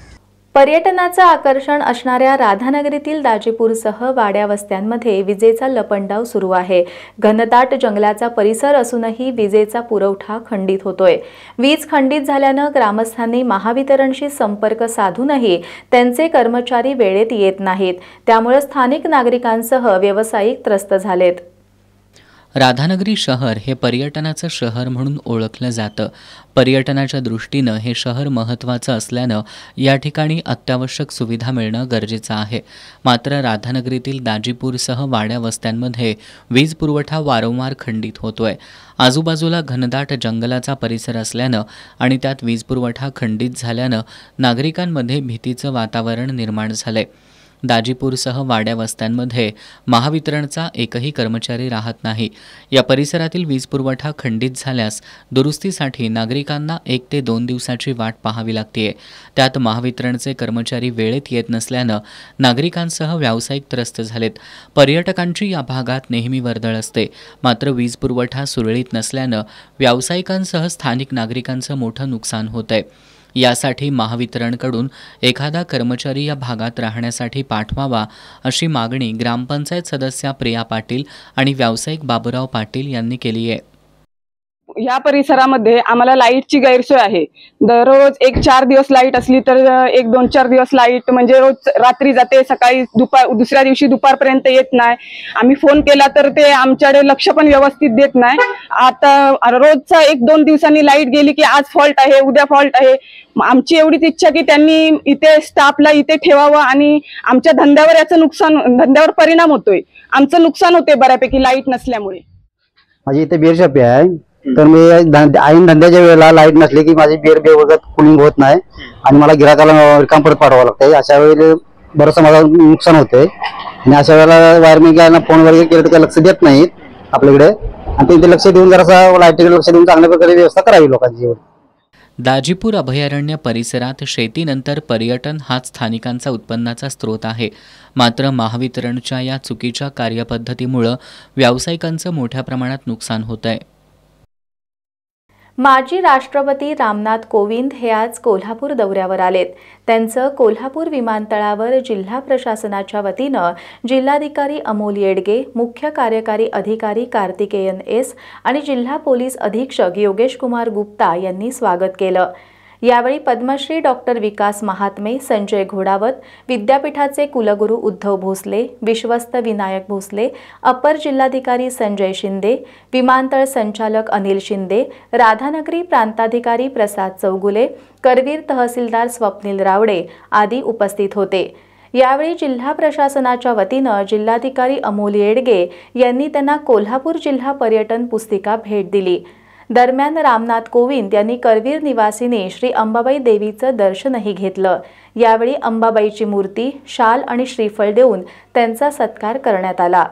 पर्यटनाचं आकर्षण असणाऱ्या राधानगरीतील दाजीपूरसह वाड्या वस्त्यांमध्ये विजेचा लपंडाव सुरू आहे. घनदाट जंगलाचा परिसर असूनही विजेचा पुरवठा खंडित होतोय. वीज खंडित झाल्यानं ग्रामस्थांनी महावितरणशी संपर्क साधूनही त्यांचे कर्मचारी वेळेत येत नाहीत. त्यामुळे स्थानिक नागरिकांसह व्यावसायिक त्रस्त झालेत. राधानगरी शहर हे पर्यटनाचं शहर म्हणून ओळखलं जातं. पर्यटनाच्या दृष्टीनं हे शहर महत्त्वाचं असल्यानं या ठिकाणी अत्यावश्यक सुविधा मिळणं गरजेचं आहे. मात्र राधानगरीतील दाजीपूरसह वाड्या वस्त्यांमध्ये वीज पुरवठा वारंवार खंडित होतोय. आजूबाजूला घनदाट जंगलाचा परिसर असल्यानं आणि त्यात वीज पुरवठा खंडित झाल्यानं नागरिकांमध्ये भीतीचं वातावरण निर्माण झालंय. दाजीपूरसह वाड्या वस्त्यांमध्ये महावितरणचा एकही कर्मचारी राहत नाही. या परिसरातील वीज पुरवठा खंडित झाल्यास दुरुस्तीसाठी नागरिकांना 1 ते 2 दिवसाची वाट पाहावी लागते. त्यात महावितरणचे कर्मचारी वेळेत येत नसल्यानं नागरिकांसह व्यावसायिक त्रस्त झालेत. पर्यटकांची या भागात नेहमी वर्दळ असते. मात्र वीज पुरवठा सुरळीत नसल्यानं व्यावसायिकांसह स्थानिक नागरिकांचं मोठं नुकसान होत आहे. यासाठी महावितरणकडून एखादा कर्मचारी या भागात राहण्यासाठी पाठवावा अशी मागणी ग्रामपंचायत सदस्या प्रिया पाटील आणि व्यावसायिक बाबूराव पाटील यांनी केली आहे. या परिसरामध्ये आम्हाला लाईटची गैरसोय आहे. दररोज 1-4 दिवस लाईट असली तर 1-2-4 दिवस लाईट म्हणजे रोज रात्री जाते, सकाळी दुसऱ्या दिवशी दुपारपर्यंत येत नाही. आम्ही फोन केला तर ते आमच्याकडे लक्ष पण व्यवस्थित देत नाही. आता रोजचा 1-2 दिवसांनी लाईट गेली की आज फॉल्ट आहे, उद्या फॉल्ट आहे. आमची एवढीच इच्छा की त्यांनी इथे स्टाफला इथे ठेवावं आणि आमच्या धंद्यावर परिणाम होतोय. आमचं नुकसान होते बऱ्यापैकी लाईट नसल्यामुळे. माझी इथे बिअर शॉप आहे, तर मी ऐन धंद्याच्या वेळेला लाईट नसली की माझी बिअर वगैरे कुलिंग होत नाही आणि मला गिराकाला रिकाम परत पाठवावं लागतंय. अशा वेळेला बरंचसं माझं नुकसान होतंय आणि अशा वेळेला वायरमॅनला फोन वगैरे केलं तर काही लक्ष देत नाहीत आपल्याकडे आणि ते लक्ष देऊन जरासा लाईटीकडे लक्ष देऊन चांगल्या प्रकारे व्यवस्था करावी लोकांची. दाजीपूर अभयारण्य परिसरात शेतीनंतर पर्यटन हाच स्थानिकांचा उत्पन्नाचा स्रोत आहे. मात्र महावितरणच्या या चुकीच्या कार्यपद्धतीमुळे व्यावसायिकांचं मोठ्या प्रमाणात नुकसान होत आहे. माजी राष्ट्रपती रामनाथ कोविंद हे आज कोल्हापूर दौऱ्यावर आलेत. त्यांचं कोल्हापूर विमानतळावर जिल्हा प्रशासनाच्या वतीनं जिल्हाधिकारी अमोल येडगे, मुख्य कार्यकारी अधिकारी कार्तिकेयन एस आणि जिल्हा पोलीस अधीक्षक योगेश कुमार गुप्ता यांनी स्वागत केलं. यावेळी पद्मश्री डॉक्टर विकास महात्मे, संजय घोडावत, विद्यापीठाचे कुलगुरू उद्धव भोसले, विश्वस्त विनायक भोसले, अपर जिल्हाधिकारी संजय शिंदे, विमानतळ संचालक अनिल शिंदे, राधानगरी प्रांताधिकारी प्रसाद चौगुले, करवीर तहसीलदार स्वप्नील रावडे आदी उपस्थित होते. यावेळी जिल्हा प्रशासनाच्या वतीनं जिल्हाधिकारी अमोल येडगे यांनी त्यांना कोल्हापूर जिल्हा पर्यटन पुस्तिका भेट दिली. दरम्यान रामनाथ कोविंद यांनी करवीर निवासिनी श्री अंबाबाई देवीचं दर्शनही घेतलं. यावेळी अंबाबाईची मूर्ती, शाल आणि श्रीफळ देऊन त्यांचा सत्कार करण्यात आला.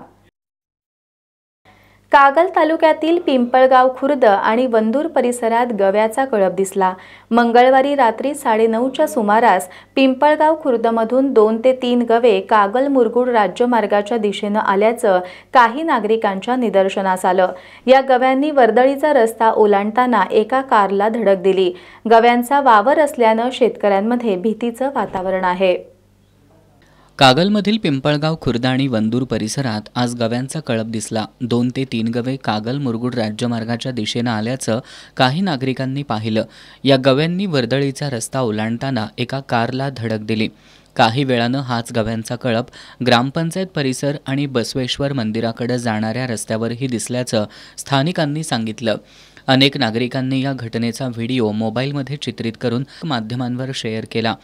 कागल तालुक्यातील पिंपळगाव खुर्द आणि वंदूर परिसरात गव्याचा कळप दिसला. मंगळवारी रात्री 9:30च्या सुमारास पिंपळगाव खुर्दमधून 2 ते 3 गवे कागल मुरगुड राज्यमार्गाच्या दिशेनं आल्याचं काही नागरिकांच्या निदर्शनास आलं. या गव्यांनी वर्दळीचा रस्ता ओलांडताना एका कारला धडक दिली. गव्यांचा वावर असल्यानं शेतकऱ्यांमध्ये भीतीचं वातावरण आहे. कागलमधील पिंपळगाव खुर्द आणि वंदूर परिसरात आज गव्यांचा कळप दिसला. 2 ते 3 गवे कागल मुरगुड राज्यमार्गाच्या दिशेनं आल्याचं काही नागरिकांनी पाहिलं. या गव्यांनी वर्दळीचा रस्ता ओलांडताना एका कारला धडक दिली. काही वेळानं हाच गव्यांचा कळप ग्रामपंचायत परिसर आणि बसवेश्वर मंदिराकडे जाणाऱ्या रस्त्यावरही दिसल्याचं स्थानिकांनी सांगितलं. अनेक नागरिकांनी या घटनेचा व्हिडिओ मोबाईलमध्ये चित्रित करून माध्यमांवर शेअर केला.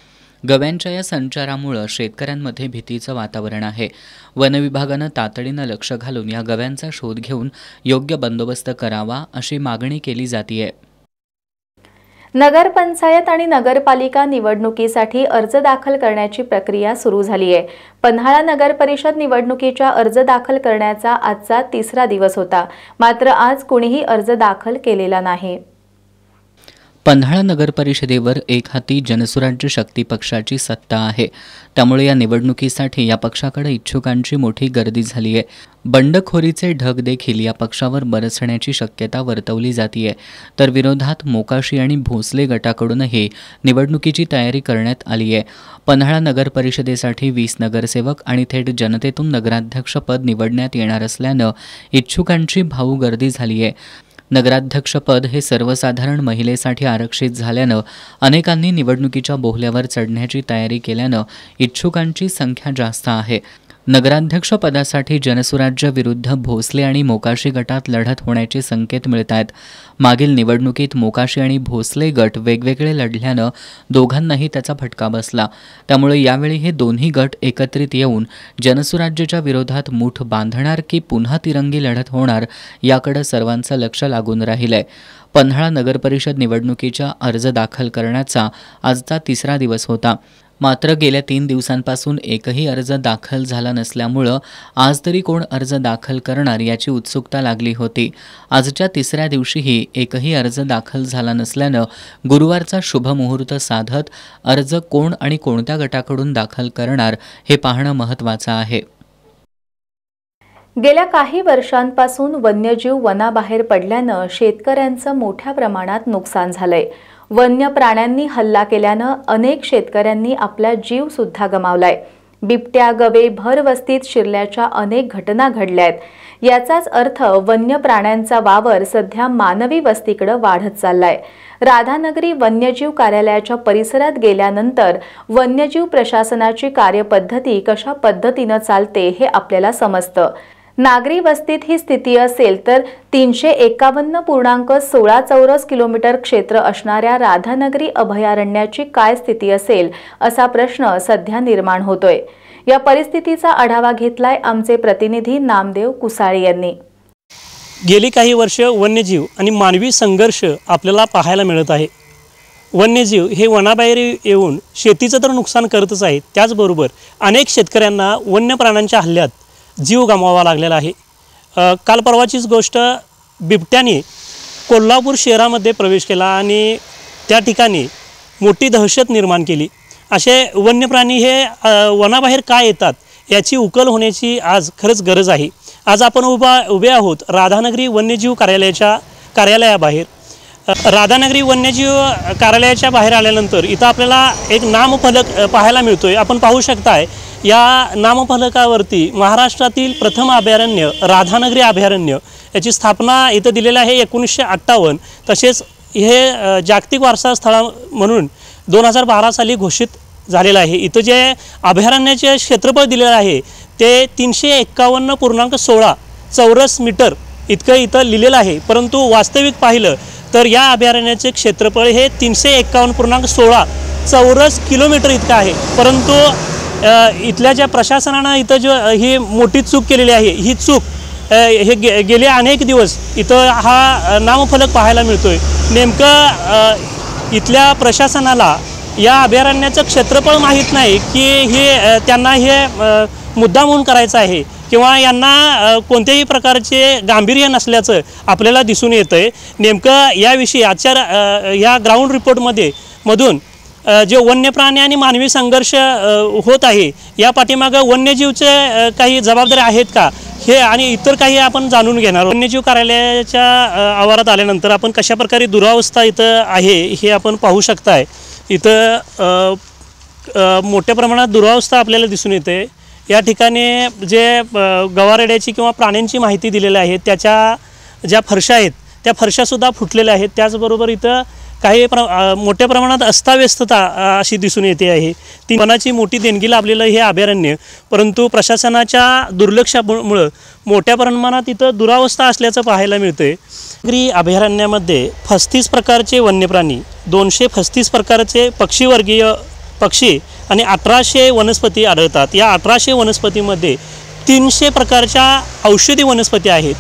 गव्यांच्या या संचारामुळे शेतकऱ्यांमध्ये भीतीचं वातावरण आहे. वनविभागानं तातडीनं लक्ष घालून या गव्यांचा शोध घेऊन योग्य बंदोबस्त करावा अशी मागणी केली जातीये. नगरपंचायत आणि नगरपालिका निवडणुकीसाठी अर्ज दाखल करण्याची प्रक्रिया सुरू झाली आहे. पन्हाळा नगर परिषद निवडणुकीच्या अर्ज दाखल करण्याचा आजचा 3रा दिवस होता. मात्र आज कुणीही अर्ज दाखल केलेला नाही. पन्हाळा नगर परिषदेवर एकहाती जनसुराज्य शक्ती पक्षाची सत्ता आहे. त्यामुळे या निवडणुकीसाठी या पक्षाकडे इच्छुकांची मोठी गर्दी झाली आहे. बंडखोरीचे ढग देखील या पक्षावर बरसण्याची शक्यता वर्तवली जाते. तर विरोधात मोकाशी आणि भोसले गटाकडूनही निवडणुकीची तयारी करण्यात आली आहे. पन्हाळा नगर परिषदेसाठी 20 नगरसेवक आणि थेट जनतेतून नगराध्यक्षपद निवडण्यात येणार असल्यानं इच्छुकांची भाऊ गर्दी झाली आहे. नगराध्यक्षपद हे सर्वसाधारण महिलेसाठी आरक्षित झाल्यानं अनेकांनी निवडणुकीच्या बोहल्यावर चढण्याची तयारी केल्यानं इच्छुकांची संख्या जास्त आहे. नगराध्यक्षपदासाठी जनसुराज्य विरुद्ध भोसले आणि मोकाशी गटात लढत होण्याचे संकेत मिळत आहेत. मागील निवडणुकीत मोकाशी आणि भोसले गट वेगवेगळे लढल्यानं दोघांनाही त्याचा फटका बसला. त्यामुळे यावेळी हे दोन्ही गट एकत्रित येऊन जनसुराज्याच्या विरोधात मूठ बांधणार की पुन्हा तिरंगी लढत होणार याकडे सर्वांचं लक्ष लागून राहिलंय. पन्हाळा नगरपरिषद निवडणुकीचा अर्ज दाखल करण्याचा आजचा 3रा दिवस होता. मात्र गेल्या 3 दिवसांपासून एकही अर्ज दाखल झाला नसल्यामुळं आज तरी कोण अर्ज दाखल करणार याची उत्सुकता लागली होती. आजच्या 3ऱ्या दिवशीही एकही अर्ज दाखल झाला नसल्यानं गुरुवारचा शुभ मुहूर्त साधत अर्ज कोण आणि कोणत्या गटाकडून दाखल करणार हे पाहणं महत्त्वाचं आहे. गेल्या काही वर्षांपासून वन्यजीव वनाबाहेर पडल्यानं शेतकऱ्यांचं मोठ्या प्रमाणात नुकसान झालंय. वन्य प्राण्यांनी हल्ला केल्यानं अनेक शेतकऱ्यांनी आपला जीव सुद्धा गमावलाय. बिबट्या गवे भरवस्तीत शिरल्याच्या अनेक घटना घडल्यात. याचाच अर्थ वन्य प्राण्यांचा वावर सध्या मानवी वस्तीकडे वाढत चाललाय. राधानगरी वन्यजीव कार्यालयाच्या परिसरात गेल्यानंतर वन्यजीव प्रशासनाची कार्यपद्धती कशा पद्धतीनं चालते हे आपल्याला समजतं. नागरी वस्तीत ही स्थिती असेल तर 351.16 चौरस किलोमीटर क्षेत्र असणाऱ्या राधानगरी अभयारण्याची काय स्थिती असेल असा प्रश्न सध्या निर्माण होतोय. या परिस्थितीचा आढावा घेतलाय आमचे प्रतिनिधी नामदेव कुसाळे यांनी. गेली काही वर्ष वन्यजीव आणि मानवी संघर्ष आपल्याला पाहायला मिळत आहे. वन्यजीव हे वनाबाहेर येऊन शेतीचं तर नुकसान करतच आहेत, त्याचबरोबर अनेक शेतकऱ्यांना वन्य प्राण्यांच्या हल्ल्यात जीव गमवावा लागलेला आहे. काल परवाचीच गोष्ट, बिबट्याने कोल्हापूर शहरामध्ये प्रवेश केला आणि त्या ठिकाणी मोठी दहशत निर्माण केली. असे वन्य प्राणी हे वनाबाहेर का येतात याची उकल होण्याची आज खरंच गरज आहे. आज आपण उभे आहोत राधानगरी वन्यजीव कार्यालयाबाहेर. राधानगरी वन्यजीव कार्यालयाच्या बाहेर आल्यानंतर इथं आपल्याला एक नामफलक पाहायला मिळतोय. आपण पाहू शकताय या नामफलकावरती महाराष्ट्रातील प्रथम अभयारण्य राधानगरी अभयारण्य याची स्थापना इथं दिलेलं आहे 1958. तसेच हे जागतिक वारसा स्थळ म्हणून 2012 साली घोषित झालेलं आहे. इथं जे अभयारण्याचे क्षेत्रफळ दिलेलं आहे ते 351.16 चौरस मीटर इतकं इथं लिहिलेलं आहे. परंतु वास्तविक पाहिलं तर या अभयारण्याचे क्षेत्रफळ हे 351.16 चौरस किलोमीटर इतकं आहे. परंतु इथल्या ज्या प्रशासनानं इथं ही मोठी चूक केलेली आहे, ही चूक हे गेले अनेक दिवस इथं हा नामफलक पाहायला मिळतोय. नेमकं इथल्या प्रशासनाला या अभयारण्याचं क्षेत्रफळ माहीत नाही की हे त्यांना हे मुद्दा म्हणून करायचं आहे किंवा यांना कोणत्याही प्रकारचे गांभीर्य नसल्याचं आपल्याला दिसून येतं आहे. नेमकं याविषयी आजच्या या ग्राउंड रिपोर्टमधून जे वन्य प्राणी आणि मानवी संघर्ष होत आहे या पाठीमागं वन्यजीवचे काही जबाबदारी आहेत का हे आणि इतर काही आपण जाणून घेणार. वन्यजीव कार्यालयाच्या आवारात आल्यानंतर आपण कशा प्रकारे दुरावस्था इथं आहे हे आपण पाहू शकताय. इथं मोठ्या प्रमाणात दुरावस्था आपल्याला दिसून येते. या ठिकाणी जे गवारेड्याची किंवा प्राण्यांची माहिती दिलेली आहे त्याच्या ज्या फरशा आहेत त्या फरशासुद्धा फुटलेल्या आहेत. त्याचबरोबर इथं काही मोठ्या प्रमाणात अस्ताव्यस्तता अशी दिसून येते आहे. ती वनाची मोठी देणगी लाभलेलं हे अभयारण्य, परंतु प्रशासनाच्या दुर्लक्षामुळं मोठ्या प्रमाणात इथं दुरावस्था असल्याचं पाहायला मिळतं आहे. नागरी अभयारण्यामध्ये 35 प्रकारचे वन्यप्राणी, 235 प्रकारचे पक्षीवर्गीय पक्षी आणि 1800 वनस्पती आढळतात. या 1800 वनस्पतीमध्ये 300 प्रकारच्या औषधी वनस्पती आहेत.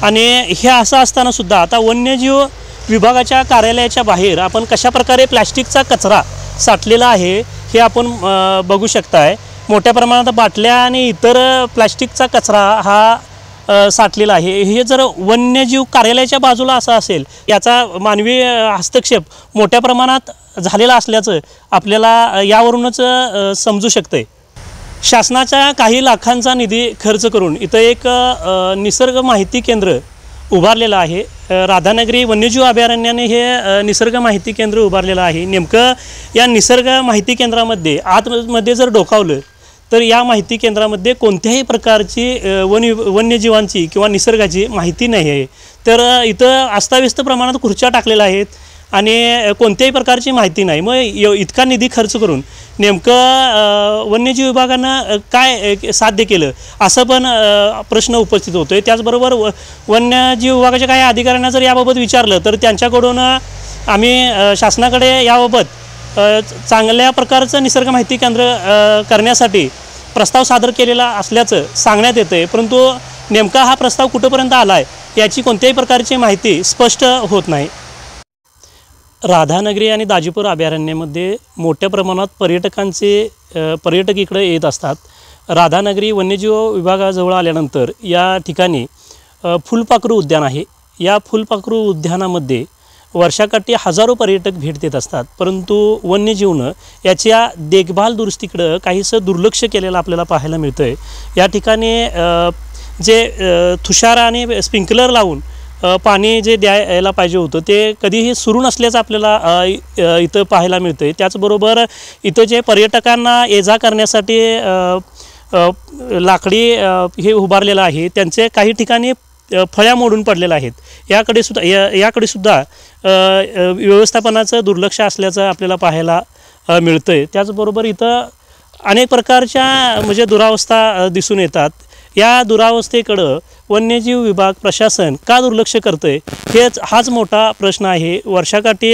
आणि हे असं असतानासुद्धा आता वन्यजीव विभागाच्या कार्यालयाच्या बाहेर आपण कशा प्रकारे प्लॅस्टिकचा कचरा साठलेला आहे हे आपण बघू शकताय. मोठ्या प्रमाणात बाटल्या आणि इतर प्लॅस्टिकचा कचरा हा साठलेलं आहे. हे जर वन्यजीव कार्यालयाच्या बाजूला असं असेल, याचा मानवी हस्तक्षेप मोठ्या प्रमाणात झालेला असल्याचं आपल्याला यावरूनच समजू शकतंय. शासनाच्या काही लाखांचा निधी खर्च करून इथं एक निसर्ग माहिती केंद्र उभारलेलं आहे. राधानगरी वन्यजीव अभयारण्याने हे निसर्ग माहिती केंद्र उभारलेलं आहे. नेमकं या निसर्ग माहिती केंद्रामध्ये आतमध्ये जर डोकावलं तर या माहिती केंद्रामध्ये कोणत्याही प्रकारची वन्यजीवांची किंवा निसर्गाची माहिती नाही आहे. तर इथं अस्ताव्यस्त प्रमाणात खुर्च्या टाकलेल्या आहेत आणि कोणत्याही प्रकारची माहिती नाही. मग इतका निधी खर्च करून नेमकं वन्यजीव विभागानं काय साध्य केलं असं पण प्रश्न उपस्थित होतो आहे. त्याचबरोबर वन्यजीव विभागाच्या काही अधिकाऱ्यांना जर याबाबत विचारलं तर त्यांच्याकडून आम्ही शासनाकडे याबाबत चांगल्या प्रकारचं निसर्ग माहिती केंद्र करण्यासाठी प्रस्ताव सादर केलेला असल्याचं सांगण्यात येतं आहे. परंतु नेमका हा प्रस्ताव कुठंपर्यंत आला आहे याची कोणत्याही प्रकारची माहिती स्पष्ट होत नाही. राधानगरी आणि दाजीपूर अभयारण्यामध्ये मोठ्या प्रमाणात पर्यटक इकडे येत असतात. राधानगरी वन्यजीव विभागाजवळ आल्यानंतर या ठिकाणी फुलपाखरू उद्यान आहे. या फुलपाखरू उद्यानामध्ये वर्षाकाठी हजारो पर्यटक भेट देत असतात. परंतु वन्यजीवनं याच्या देखभाल दुरुस्तीकडं काहीसं दुर्लक्ष केलेलं आपल्याला पाहायला मिळतं आहे. या ठिकाणी जे तुषार आणि स्प्रिंकलर लावून पाणी जे द्यायला पाहिजे होतं ते कधीही सुरू नसल्याचं आपल्याला इथं पाहायला मिळतं आहे. त्याचबरोबर इथं जे पर्यटकांना ये-जा करण्यासाठी लाकडी हे उभारलेलं आहे त्यांचे काही ठिकाणी फळ्या मोडून पडलेल्या आहेत. याकडे सुद्धा व्यवस्थापनाचं दुर्लक्ष असल्याचं आपल्याला पाहायला मिळतं आहे. त्याचबरोबर इथं अनेक प्रकारच्या म्हणजे दुरावस्था दिसून येतात. या दुरावस्थेकडं वन्यजीव विभाग प्रशासन का दुर्लक्ष करतं आहे हाच मोठा प्रश्न आहे. वर्षाकाठी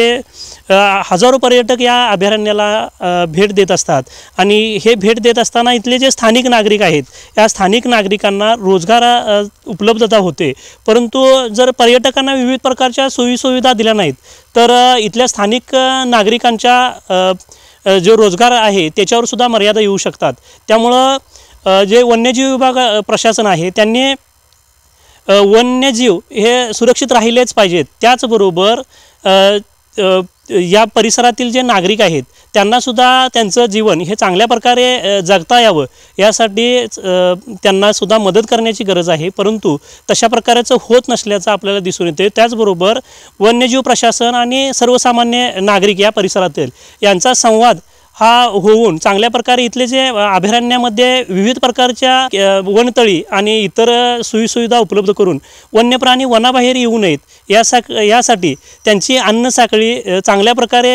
हजारो पर्यटक या अभयारण्याला भेट देत असतात आणि हे भेट देत असताना इथले जे स्थानिक नागरिक आहेत या स्थानिक नागरिकांना रोजगार उपलब्धता होते. परंतु जर पर्यटकांना विविध प्रकारच्या सोयीसुविधा दिल्या नाहीत तर इथल्या स्थानिक नागरिकांच्या जो रोजगार आहे त्याच्यावर सुद्धा मर्यादा येऊ शकतात. त्यामुळं जे वन्यजीव विभाग प्रशासन आहे त्यांनी वन्यजीव हे सुरक्षित राहिलेच पाहिजेत. त्याचबरोबर या परिसरातील जे नागरिक आहेत त्यांनासुद्धा त्यांचं जीवन हे चांगल्या प्रकारे जगता यावं यासाठी त्यांनासुद्धा मदत करण्याची गरज आहे. परंतु तशा प्रकारचं होत नसल्याचं आपल्याला दिसून येते. त्याचबरोबर वन्यजीव प्रशासन आणि सर्वसामान्य नागरिक या परिसरातील यांचा संवाद हा होऊन चांगल्या प्रकारे इथले जे अभयारण्यामध्ये विविध प्रकारच्या वनतळी आणि इतर सोयीसुविधा उपलब्ध करून वन्य प्राणी वनाबाहेर येऊ नयेत यासाठी त्यांची अन्न साखळी चांगल्या प्रकारे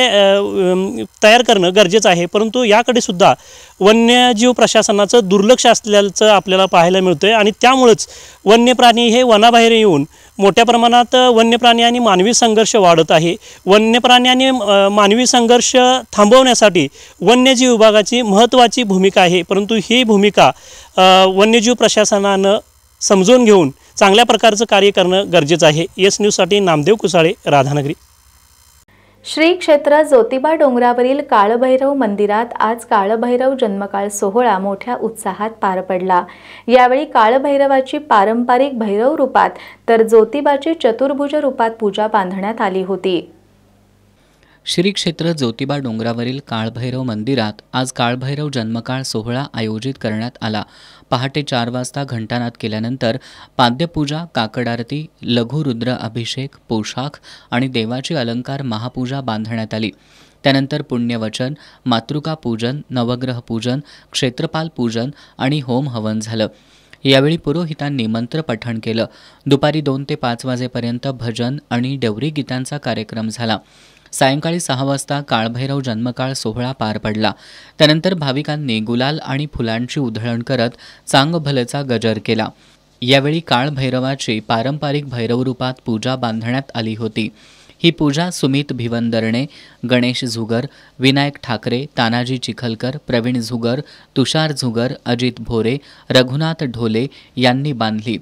तयार करणं गरजेचं आहे. परंतु याकडे सुद्धा वन्यजीव प्रशासनाचं दुर्लक्ष असल्याचं आपल्याला पाहायला मिळतं आहे आणि त्यामुळंच वन्य प्राणी हे वनाबाहेर येऊन मोठ्या प्रमाणात वन्य प्राणी आणि मानवी संघर्ष वाढत आहे. वन्य प्राणी आणि मानवी संघर्ष थांबवण्यासाठी वन्यजीव विभागाची महत्त्वाची भूमिका आहे. परंतु ही भूमिका वन्यजीव प्रशासनानं समजून घेऊन चांगल्या प्रकारचं कार्य करणं गरजेचं आहे. येस न्यूजसाठी नामदेव कुसाळे, राधानगरी. श्री क्षेत्र ज्योतिबा डोंगरावरील काळभैरव मंदिरात आज काळभैरव जन्मकाळ सोहळा मोठ्या उत्साहात पार पडला. यावेळी काळभैरवाची पारंपरिक भैरव रूपात तर ज्योतिबाची चतुर्भुज रूपात पूजा बांधण्यात आली होती. श्री क्षेत्र ज्योतिबा डोंगरावरील काळभैरव मंदिरात आज काळभैरव जन्मकाळ सोहळा आयोजित करण्यात आला. पहाटे 4 वाजता घंटानाद केल्यानंतर पाद्यपूजा, काकड आरती, लघुरुद्र अभिषेक, पोशाख आणि देवाची अलंकार महापूजा बांधण्यात आली. त्यानंतर पुण्यवचन, मातृका पूजन, नवग्रह पूजन, क्षेत्रपाल पूजन आणि होम हवन झालं. यावेळी पुरोहितांनी मंत्रपठण केलं. दुपारी 2 ते 5 वाजेपर्यंत भजन आणि डवरी गीतांचा कार्यक्रम झाला. सायंकाळी 6 वाजता काळभैरव जन्मकाळ सोहळा पार पडला. त्यानंतर भाविकांनी गुलाल आणि फुलांची उधळण करत चांगभलचा गजर केला. यावेळी काळभैरवाची पारंपरिक भैरव रूपात पूजा बांधण्यात आली होती. ही पूजा सुमित भिवंदरणे, गणेश झुगर, विनायक ठाकरे, तानाजी चिखलकर, प्रवीण झुगर, तुषार झुगर, अजित भोरे, रघुनाथ ढोले यांनी बांधली.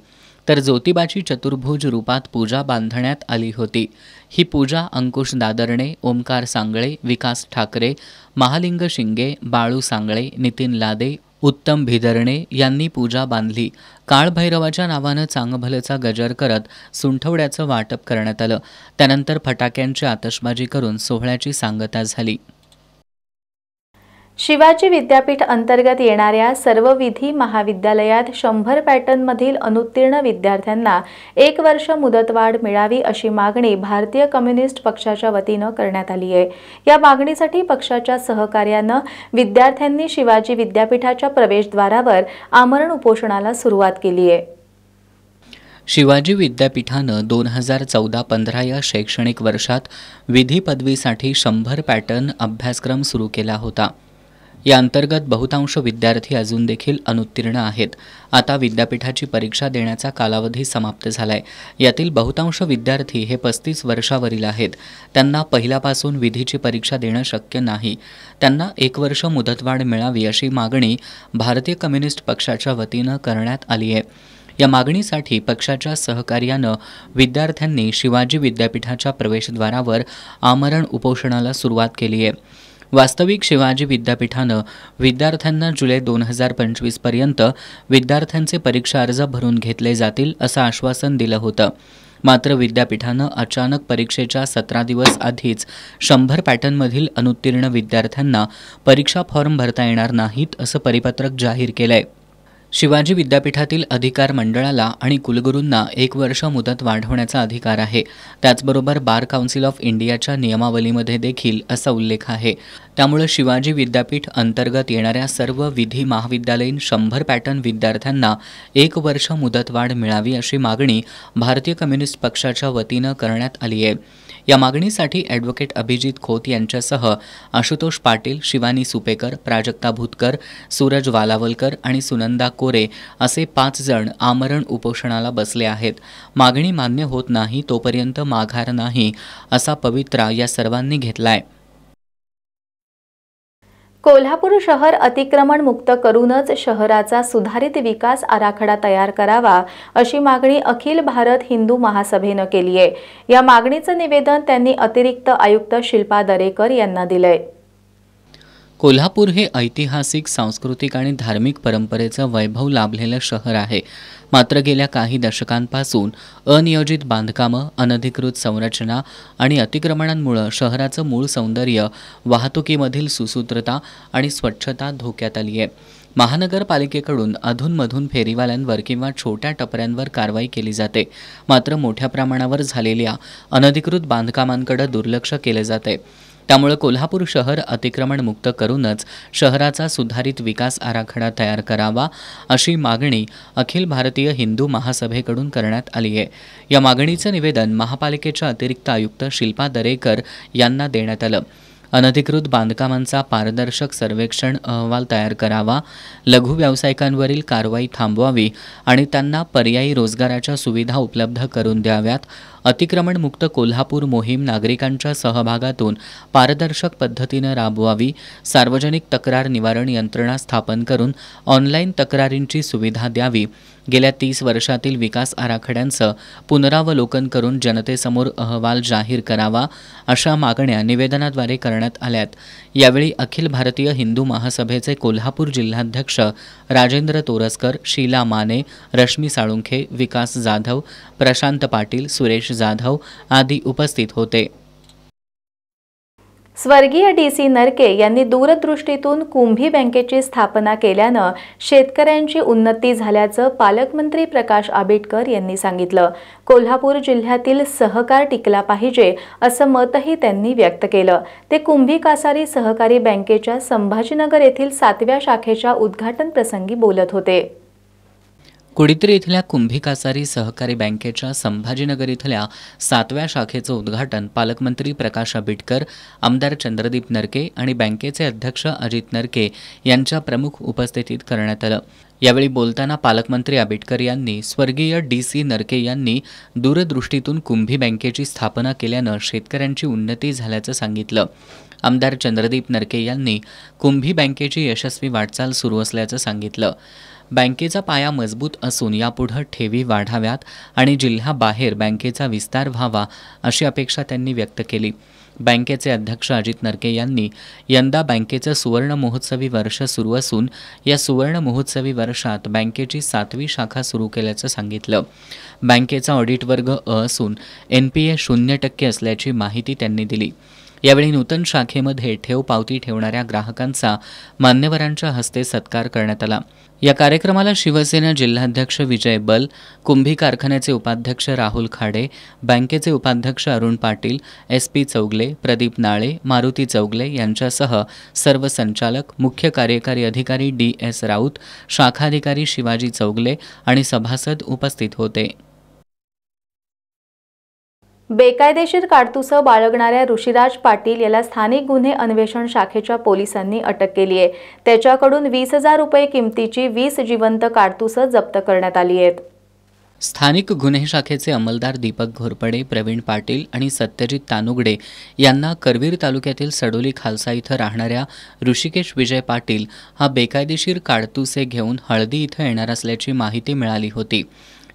तर ज्योतिबाची चतुर्भुज रूपात पूजा बांधण्यात आली होती. ही पूजा अंकुश दादरणे, ओमकार सांगळे, विकास ठाकरे, महालिंग शिंगे, बाळू सांगळे, नितीन लादे, उत्तम भिदरणे यांनी पूजा बांधली. काळभैरवाच्या नावानं चांगभलचा गजर करत सुंठवड्याचं वाटप करण्यात आलं. त्यानंतर फटाक्यांची आतषबाजी करून सोहळ्याची सांगता झाली. शिवाजी विद्यापीठ अंतर्गत येणाऱ्या सर्व विधी महाविद्यालयात 100 पॅटर्नमधील अनुत्तीर्ण विद्यार्थ्यांना 1 वर्ष मुदतवाढ मिळावी अशी मागणी भारतीय कम्युनिस्ट पक्षाच्या वतीनं करण्यात आली आहे. या मागणीसाठी पक्षाच्या सहकार्यानं विद्यार्थ्यांनी शिवाजी विद्यापीठाच्या प्रवेशद्वारावर आमरण उपोषणाला सुरुवात केली आहे. शिवाजी विद्यापीठानं 2014-15 या शैक्षणिक वर्षात विधी पदवीसाठी 100 पॅटर्न अभ्यासक्रम सुरू केला होता. या अंतर्गत बहुतांश विद्यार्थी अजून देखील अनुत्तीर्ण आहेत. आता विद्यापीठाची परीक्षा देण्याचा कालावधी समाप्त झालाय. यातील बहुतांश विद्यार्थी हे 35 वर्षावरील आहेत. त्यांना पहिल्यापासून विधीची परीक्षा देणं शक्य नाही. त्यांना 1 वर्ष मुदतवाढ मिळावी अशी मागणी भारतीय कम्युनिस्ट पक्षाच्या वतीनं करण्यात आली आहे. या मागणीसाठी पक्षाच्या सहकार्यानं विद्यार्थ्यांनी शिवाजी विद्यापीठाच्या प्रवेशद्वारावर आमरण उपोषणाला सुरुवात केली आहे. वास्तविक शिवाजी विद्यापीठानं विद्यार्थ्यांना जुलै 2025 पर्यंत विद्यार्थ्यांचे परीक्षा अर्ज भरून घेतले जातील असं आश्वासन दिलं होतं. मात्र विद्यापीठानं अचानक परीक्षेच्या 17 दिवस आधीच 100 पॅटर्नमधील अनुत्तीर्ण विद्यार्थ्यांना परीक्षा फॉर्म भरता येणार नाहीत असं परिपत्रक जाहीर केलंय. शिवाजी विद्यापीठातील अधिकार मंडळाला आणि कुलगुरूंना 1 वर्ष मुदत वाढवण्याचा अधिकार आहे. त्याचबरोबर बार काउन्सिल ऑफ इंडियाच्या नियमावलीमध्ये देखील असा उल्लेख आहे. त्यामुळे शिवाजी विद्यापीठ अंतर्गत येणाऱ्या सर्व विधी महाविद्यालयीन 100 पॅटर्न विद्यार्थ्यांना 1 वर्ष मुदतवाढ मिळावी अशी मागणी भारतीय कम्युनिस्ट पक्षाच्या वतीनं करण्यात आली आहे. या मागणीसाठी ॲडव्होकेट अभिजित खोत यांच्यासह आशुतोष पाटील, शिवानी सुपेकर, प्राजक्ता भूतकर, सूरज वालावलकर आणि सुनंदा कोरे असे 5 जण आमरण उपोषणाला बसले आहेत. मागणी मान्य होत नाही तोपर्यंत माघार नाही असा पवित्रा या सर्वांनी घेतलाय. कोल्हापूर शहर अतिक्रमण मुक्त करूनच शहराचा सुधारित विकास आराखडा तयार करावा अशी मागणी अखिल भारत हिंदू महासभेनं केली आहे. या मागणीचं निवेदन त्यांनी अतिरिक्त आयुक्त शिल्पा दरेकर यांना दिलंय. कोल्हापूर हे ऐतिहासिक, सांस्कृतिक आणि धार्मिक परंपरेचं वैभव लाभलेलं शहर आहे. मात्र गेल्या काही दशकांपासून अनियोजित बांधकामं, अनधिकृत संरचना आणि अतिक्रमणांमुळे शहराचं मूळ सौंदर्य, वाहतुकीमधील सुसूत्रता आणि स्वच्छता धोक्यात आली आहे. महानगरपालिकेकडून अधूनमधून फेरीवाल्यांवर किंवा छोट्या टपऱ्यांवर कारवाई केली जाते. मात्र मोठ्या प्रमाणावर झालेल्या अनधिकृत बांधकामांकडे दुर्लक्ष केले जाते. त्यामुळे कोल्हापूर शहर अतिक्रमण मुक्त करूनच शहराचा सुधारित विकास आराखडा तयार करावा अशी मागणी अखिल भारतीय हिंदू महासभेकडून करण्यात आली आहे. या मागणीचं निवेदन महापालिकेच्या अतिरिक्त आयुक्त शिल्पा दरेकर यांना देण्यात आलं. अनधिकृत बांधकामांचा पारदर्शक सर्वेक्षण अहवाल तयार करावा, लघु व्यावसायिकांवरील कारवाई थांबवावी आणि त्यांना पर्यायी रोजगाराच्या सुविधा उपलब्ध करून द्याव्यात. अतिक्रमणमुक्त कोल्हापूर मोहीम नागरिकांच्या सहभागातून पारदर्शक पद्धतीनं राबवावी. सार्वजनिक तक्रार निवारण यंत्रणा स्थापन करून ऑनलाईन तक्रारींची सुविधा द्यावी. गेल्या 30 वर्षातील विकास आराखड्यांचं पुनरावलोकन करून जनतेसमोर अहवाल जाहीर करावा अशा मागण्या निवेदनाद्वारे करण्यात आल्यात. यावेळी अखिल भारतीय हिंदू महासभेचे कोल्हापूर जिल्हाध्यक्ष राजेंद्र तोरसकर, शीला माने, रश्मी साळुंखे, विकास जाधव, प्रशांत पाटील, सुरेश जाधव आदी उपस्थित होते. स्वर्गीय DC नरके यांनी दूरदृष्टीतून कुंभी बँकेची स्थापना केल्यानं शेतकऱ्यांची उन्नती झाल्याचं पालकमंत्री प्रकाश आंबेडकर यांनी सांगितलं. कोल्हापूर जिल्ह्यातील सहकार टिकला पाहिजे असं मतही त्यांनी व्यक्त केलं. ते कुंभी कासारी सहकारी बँकेच्या संभाजीनगर येथील 7व्या शाखेच्या उद्घाटन प्रसंगी बोलत होते. कुडीत्री इथल्या कुंभी कासारी सहकारी बँकेच्या संभाजीनगर इथल्या 7व्या शाखेचं उद्घाटन पालकमंत्री प्रकाश आंबेडकर, आमदार चंद्रदीप नरके आणि बँकेचे अध्यक्ष अजित नरके यांच्या प्रमुख उपस्थितीत करण्यात आलं. यावेळी बोलताना पालकमंत्री आंबेडकर यांनी स्वर्गीय DC नरके यांनी दूरदृष्टीतून कुंभी बँकेची स्थापना केल्यानं शेतकऱ्यांची उन्नती झाल्याचं सांगितलं. आमदार चंद्रदीप नरके यांनी कुंभी बँकेची यशस्वी वाटचाल सुरू असल्याचं सांगितलं. बँकेचा पाया मजबूत असून यापुढे ठेवी वाढाव्यात आणि जिल्ह्याबाहेर बँकेचा विस्तार व्हावा अशी अपेक्षा त्यांनी व्यक्त केली. बँकेचे अध्यक्ष अजित नरके यांनी यंदा बँकेचं सुवर्ण महोत्सवी वर्ष सुरू असून या सुवर्ण महोत्सवी वर्षात बँकेची 7वी शाखा सुरू केल्याचं सांगितलं. बँकेचा ऑडिट वर्ग अ असून NPA 0% असल्याची माहिती त्यांनी दिली. यावेळी नूतन शाखेमध्ये ठेव पावती ठेवणाऱ्या ग्राहकांचा मान्यवरांच्या हस्ते सत्कार करण्यात आला. या कार्यक्रमाला शिवसेना जिल्हाध्यक्ष विजय बल, कुंभी कारखान्याचे उपाध्यक्ष राहुल खाडे, बँकेचे उपाध्यक्ष अरुण पाटील, SP चौगले, प्रदीप नाळे, मारुती चौगले यांच्यासह सर्व संचालक, मुख्य कार्यकारी अधिकारी DS राऊत, शाखाधिकारी शिवाजी चौगले आणि सभासद उपस्थित होते. बेकायदेशीर काडतुसं बाळगणाऱ्या ऋषिराज पाटील याला स्थानिक गुन्हे अन्वेषण शाखेच्या पोलिसांनी अटक केली आहे. त्याच्याकडून 20,000 रुपये किमतीची 20 जिवंत काडतुसं जप्त करण्यात आली आहेत. स्थानिक गुन्हे शाखेचे अंमलदार दीपक घोरपडे, प्रवीण पाटील आणि सत्यजित तानुगडे यांना करवीर तालुक्यातील सडोली खालसा इथं राहणाऱ्या ऋषिकेश विजय पाटील हा बेकायदेशीर काडतुसे घेऊन हळदी इथं येणार असल्याची माहिती मिळाली होती.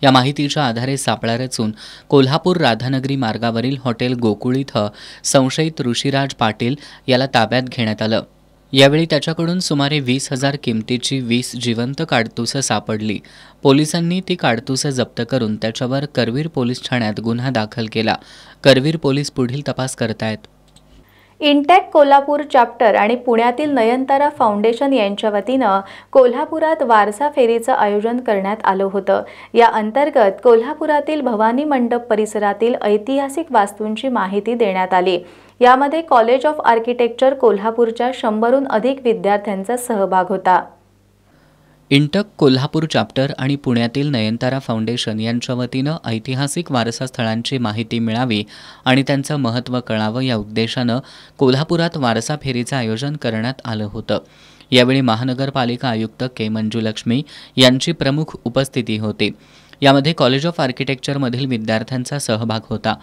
या माहितीच्या आधारे सापळा रचून कोल्हापूर राधानगरी मार्गावरील हॉटेल गोकुळ इथं संशयित ऋषिराज पाटील याला ताब्यात घेण्यात आलं. यावेळी त्याच्याकडून सुमारे 20,000 किमतीची 20 जिवंत काडतुसं सापडली. पोलिसांनी ती काडतुसं जप्त करून त्याच्यावर करवीर पोलीस ठाण्यात गुन्हा दाखल केला. करवीर पोलीस पुढील तपास करतायत. इंटॅक कोल्हापूर चॅप्टर आणि पुण्यातील नयनतारा फाउंडेशन यांच्या वतीनं कोल्हापुरात वारसा फेरीचं आयोजन करण्यात आलं होतं. या अंतर्गत कोल्हापुरातील भवानी मंडप परिसरातील ऐतिहासिक वास्तूंची माहिती देण्यात आली. यामध्ये कॉलेज ऑफ आर्किटेक्चर कोल्हापूरच्या 100हून अधिक विद्यार्थ्यांचा सहभाग होता. इंटक कोल्हापूर चॅप्टर आणि पुण्यातील नयनतारा फाउंडेशन यांच्या वतीनं ऐतिहासिक वारसा स्थळांची माहिती मिळावी आणि त्यांचं महत्त्व कळावं या उद्देशानं कोल्हापुरात वारसा फेरीचं आयोजन करण्यात आलं होतं. यावेळी महानगरपालिका आयुक्त के मंजुलक्ष्मी यांची प्रमुख उपस्थिती होती. यामध्ये कॉलेज ऑफ आर्किटेक्चरमधील विद्यार्थ्यांचा सहभाग होता.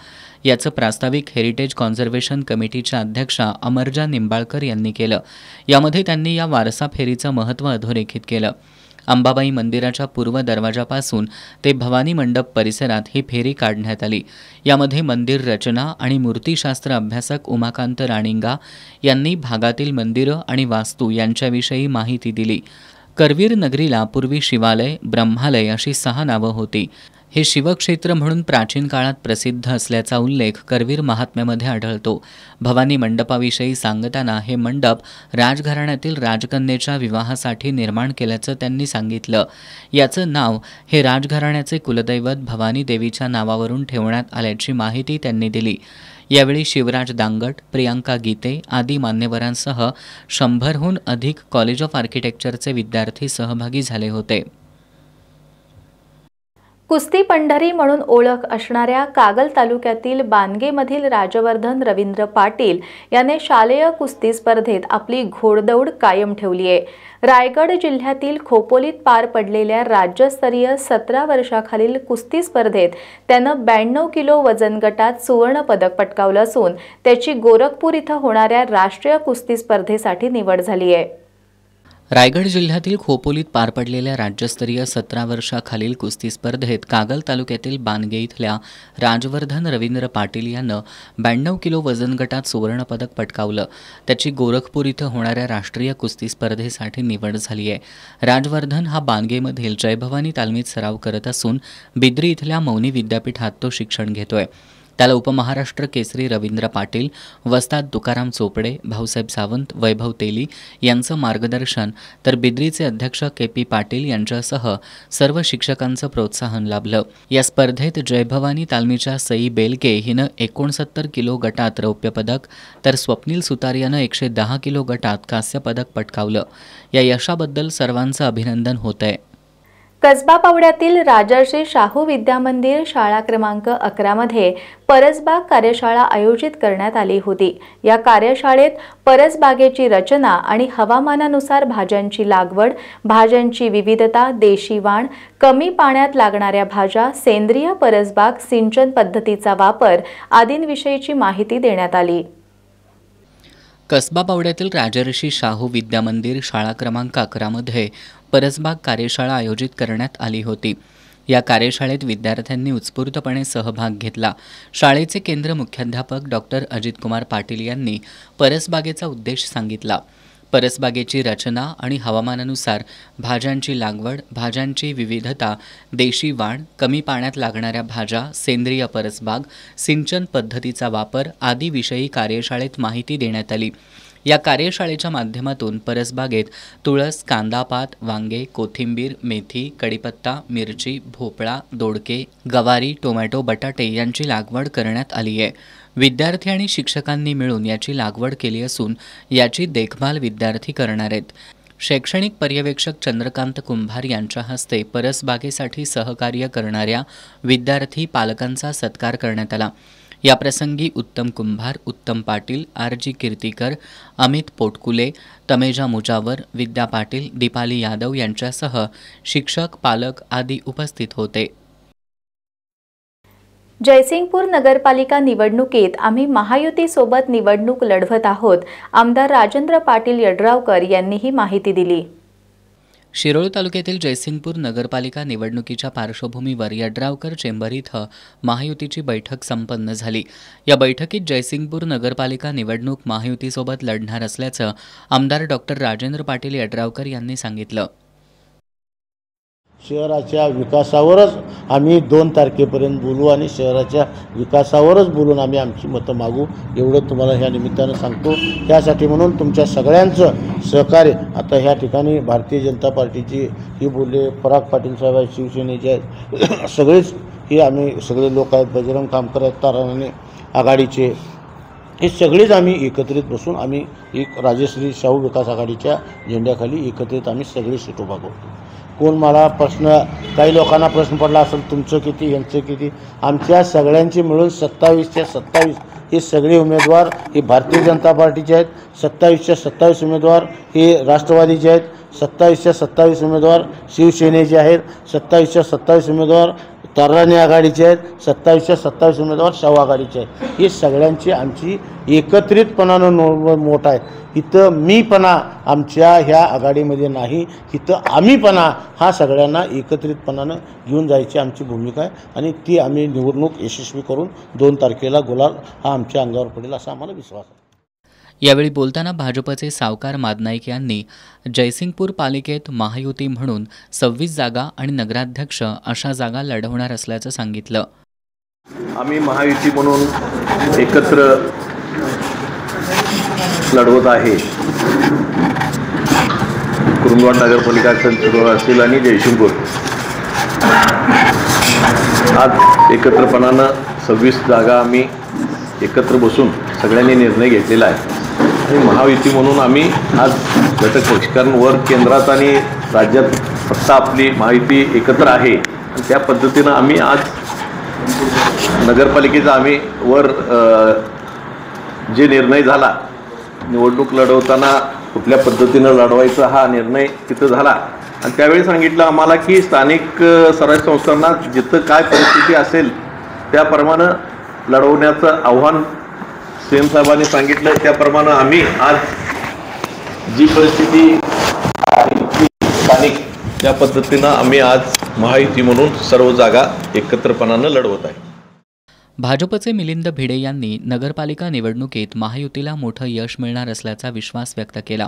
याचं प्रास्ताविक हेरिटेज कॉन्झर्वेशन कमिटीच्या अध्यक्षा अमरजा निंबाळकर यांनी केलं. यामध्ये त्यांनी या वारसा फेरीचं महत्त्व अधोरेखित केलं. अंबाबाई मंदिराच्या पूर्व दरवाजापासून ते भवानी मंडप परिसरात ही फेरी काढण्यात आली. यामध्ये मंदिर रचना आणि मूर्तिशास्त्र अभ्यासक उमाकांत राणिंगा यांनी भागातील मंदिरं आणि वास्तू यांच्याविषयी माहिती दिली. करवीर नगरीला पूर्वी शिवालय, ब्रह्मालय अशी 6 नावं होती. हे शिवक्षेत्र म्हणून प्राचीन काळात प्रसिद्ध असल्याचा उल्लेख करवीर महात्म्यामध्ये आढळतो. भवानी मंडपाविषयी सांगताना हे मंडप राजघराण्यातील राजकन्येच्या विवाहासाठी निर्माण केल्याचं त्यांनी सांगितलं. याचं नाव हे राजघराण्याचे कुलदैवत भवानी देवीच्या नावावरून ठेवण्यात आल्याची माहिती त्यांनी दिली. यावेळी शिवराज दांगट, प्रियांका गीते आदी मान्यवरांसह 100हून अधिक कॉलेज ऑफ आर्किटेक्चरचे विद्यार्थी सहभागी झाले होते. कुस्ती पंढरी म्हणून ओळख असणाऱ्या कागल तालुक्यातील बानगेमधील राजवर्धन रवींद्र पाटील याने शालेय कुस्ती स्पर्धेत आपली घोडदौड कायम ठेवली आहे. रायगड जिल्ह्यातील खोपोलीत पार पडलेल्या राज्यस्तरीय 17 वर्षाखालील कुस्ती स्पर्धेत त्यानं 92 किलो वजन गटात सुवर्ण पदक पटकावलं असून त्याची गोरखपूर इथं होणाऱ्या राष्ट्रीय कुस्ती स्पर्धेसाठी निवड झाली आहे. रायगड जिल्ह्यातील खोपोलीत पार पडलेल्या राज्यस्तरीय 17 वर्षाखालील कुस्ती स्पर्धेत कागल तालुक्यातील बानगे इथल्या राजवर्धन रवींद्र पाटील यानं 92 किलो वजन गटात सुवर्णपदक पटकावलं. त्याची गोरखपूर इथं होणाऱ्या राष्ट्रीय कुस्ती स्पर्धेसाठी निवड झाली आहे. राजवर्धन हा बानगेमधील जयभवानी तालमीत सराव करत असून बिद्री इथल्या मौनी विद्यापीठात तो शिक्षण घेतोय. त्याला उपमहाराष्ट्र केसरी रवींद्र पाटील, वस्ताद तुकाराम चोपडे, भाऊसाहेब सावंत, वैभव तेली यांचं मार्गदर्शन तर बिद्रीचे अध्यक्ष KP पाटील यांच्यासह सर्व शिक्षकांचं प्रोत्साहन लाभलं. या स्पर्धेत जयभवानी तालमीच्या सई बेलके हिनं 69 किलो गटात रौप्य पदक तर स्वप्नील सुतार यानं 110 किलो गटात कांस्य पदक पटकावलं. या यशाबद्दल सर्वांचं अभिनंदन होतंय. कसबा पावड्यातील राजर्षी शाहू विद्यामंदिर शाळा क्रमांक 11 मध्ये परसबाग कार्यशाळा आयोजित करण्यात आली होती. या कार्यशाळेत परसबागेची रचना आणि हवामानानुसार भाज्यांची लागवड, भाज्यांची विविधता, देशी वाण, कमी पाण्यात लागणाऱ्या भाज्या, सेंद्रिय परसबाग, सिंचन पद्धतीचा वापर आदींविषयीची माहिती देण्यात आली. कसबा पावड्यातील राजर्षी शाहू विद्यामंदिर शाळा क्रमांक 11 मध्ये परसबाग कार्यशाळा आयोजित करण्यात आली होती. या कार्यशाळेत विद्यार्थ्यांनी उत्स्फूर्तपणे सहभाग घेतला। शाळेचे केंद्र मुख्याध्यापक डॉक्टर अजित कुमार पाटील यांनी परसबागेचा उद्देश सांगितला। परसबागेची रचना आणि हवामानानुसार भाज्यांची लागवड, भाज्यांची विविधता, देशी वाण, कमी पाण्यात लागणाऱ्या भाज्या, सेंद्रिय परसबाग, सिंचन पद्धतीचा वापर आदी विषयी कार्यशाळेत माहिती देण्यात आली। या कार्यशाळेच्या माध्यमातून परसबागेत तुळस, कांदापात, वांगे, कोथिंबीर, मेथी, कढीपत्ता, मिरची, भोपळा, दोडके, गवारी, टोमॅटो, बटाटे यांची लागवड करण्यात आली आहे। विद्यार्थी आणि शिक्षकांनी मिळून याची लागवड केली असून याची देखभाल विद्यार्थी करणार आहेत। शैक्षणिक पर्यवेक्षक चंद्रकांत कुंभार यांच्या हस्ते परसबागेसाठी सहकार्य करणाऱ्या विद्यार्थी पालकांचा सत्कार करण्यात आला। याप्रसंगी उत्तम कुंभार, उत्तम पाटील, आर.जी. कीर्तीकर, अमित पोटकुले, तमेजा मुजावर, विद्या पाटील, दीपाली यादव यांच्यासह शिक्षक, पालक आदी उपस्थित होते। जयसिंगपूर नगरपालिका निवडणुकीत आम्ही महायुतीसोबत निवडणूक लढवत आहोत, आमदार राजेंद्र पाटील यड्रावकर यांनी ही माहिती दिली। शिरोळ तालुक्यातील जयसिंगपूर नगरपालिका निवडणुकीच्या पार्श्वभूमीवर यड्रावकर चेंबर इथं महायुतीची बैठक संपन्न झाली। या बैठकीत जयसिंगपूर नगरपालिका निवडणूक महायुतीसोबत लढणार असल्याचं आमदार डॉक्टर राजेंद्र पाटील यड्रावकर यांनी सांगितलं। शहराच्या विकासावरच आम्ही 2 तारखेपर्यंत बोलू आणि शहराच्या विकासावरच बोलून आम्ही आमची मतं मागू, एवढं तुम्हाला ह्या निमित्तानं सांगतो। त्यासाठी म्हणून तुमच्या सगळ्यांचं सहकार्य, आता ह्या ठिकाणी भारतीय जनता पार्टीची ही बोलले, पराग पाटील साहेब आहेत, शिवसेनेचे आहेत, सगळेच हे आम्ही सगळे लोक आहेत, बजरंग कामकर आहेत, ताराने आघाडीचे, हे सगळेच आम्ही एकत्रित बसून आम्ही एक राजश्री शाहू विकास आघाडीच्या झेंड्याखाली एकत्रित आम्ही सगळे सीट उभा करतो। कोण मला प्रश्न, काही लोकांना प्रश्न पडला असेल तुमचं किती यांचं किती, आमच्या सगळ्यांची मिळून 27च्या 27 हे सगळे उमेदवार हे भारतीय जनता पार्टीचे आहेत, 27च्या 27 उमेदवार हे राष्ट्रवादीचे आहेत, 27च्या 27 उमेदवार शिवसेनेचे आहेत, 27च्या 27 उमेदवार ताराने आघाडीचे आहेत, 27च्या 27 उमेदवार शाहू आघाडीचे आहेत। ही सगळ्यांची आमची एकत्रितपणानं मोठ आहे। इथं मीपणा आमच्या ह्या आघाडीमध्ये नाही, इथं आम्हीपणा हा सगळ्यांना एकत्रितपणानं घेऊन जायची आमची भूमिका आहे आणि ती आम्ही निवडणूक यशस्वी करून 2 तारखेला गुलाल हा आमच्या अंगावर पडेल असा आम्हाला विश्वास आहे। यावेळी बोलताना भाजपचे सावकार मादनाईक यांनी जयसिंगपूर पालिकेत महायुती म्हणून 26 जागा आणि नगराध्यक्ष अशा जागा लढवणार असल्याचं सांगितलं। आम्ही महायुती म्हणून एकत्र लढवत आहे। कुरुंदवाड नगरपालिका असेल आणि जयसिंगपूर आज एकत्रपणानं 26 जागा आम्ही एकत्र बसून सगळ्यांनी निर्णय घेतलेला आहे आणि महायुती म्हणून आम्ही आज घटक पक्ष, कारण वर केंद्रात आणि राज्यात सत्ता आपली महायुती एकत्र आहे आणि त्या पद्धतीनं आम्ही आज नगरपालिकेचा आम्ही वर जे निर्णय झाला, निवडणूक लढवताना कुठल्या पद्धतीनं लढवायचा हा निर्णय तिथं झाला आणि त्यावेळी सांगितलं आम्हाला की स्थानिक स्वराज्य संस्थांना जिथं काय परिस्थिती असेल त्याप्रमाणे लढवण्याचं आव्हान सीएम साहेबांनी सांगितलं, त्याप्रमाणे आम्ही आज जी परिस्थिती स्थानिक त्या पद्धतीनं आम्ही आज महायुती म्हणून सर्व जागा एकत्रपणानं लढवत आहे। भाजपचे मिलिंद भिडे यांनी नगरपालिका निवडणुकीत महायुतीला मोठं यश मिळणार असल्याचा विश्वास व्यक्त केला।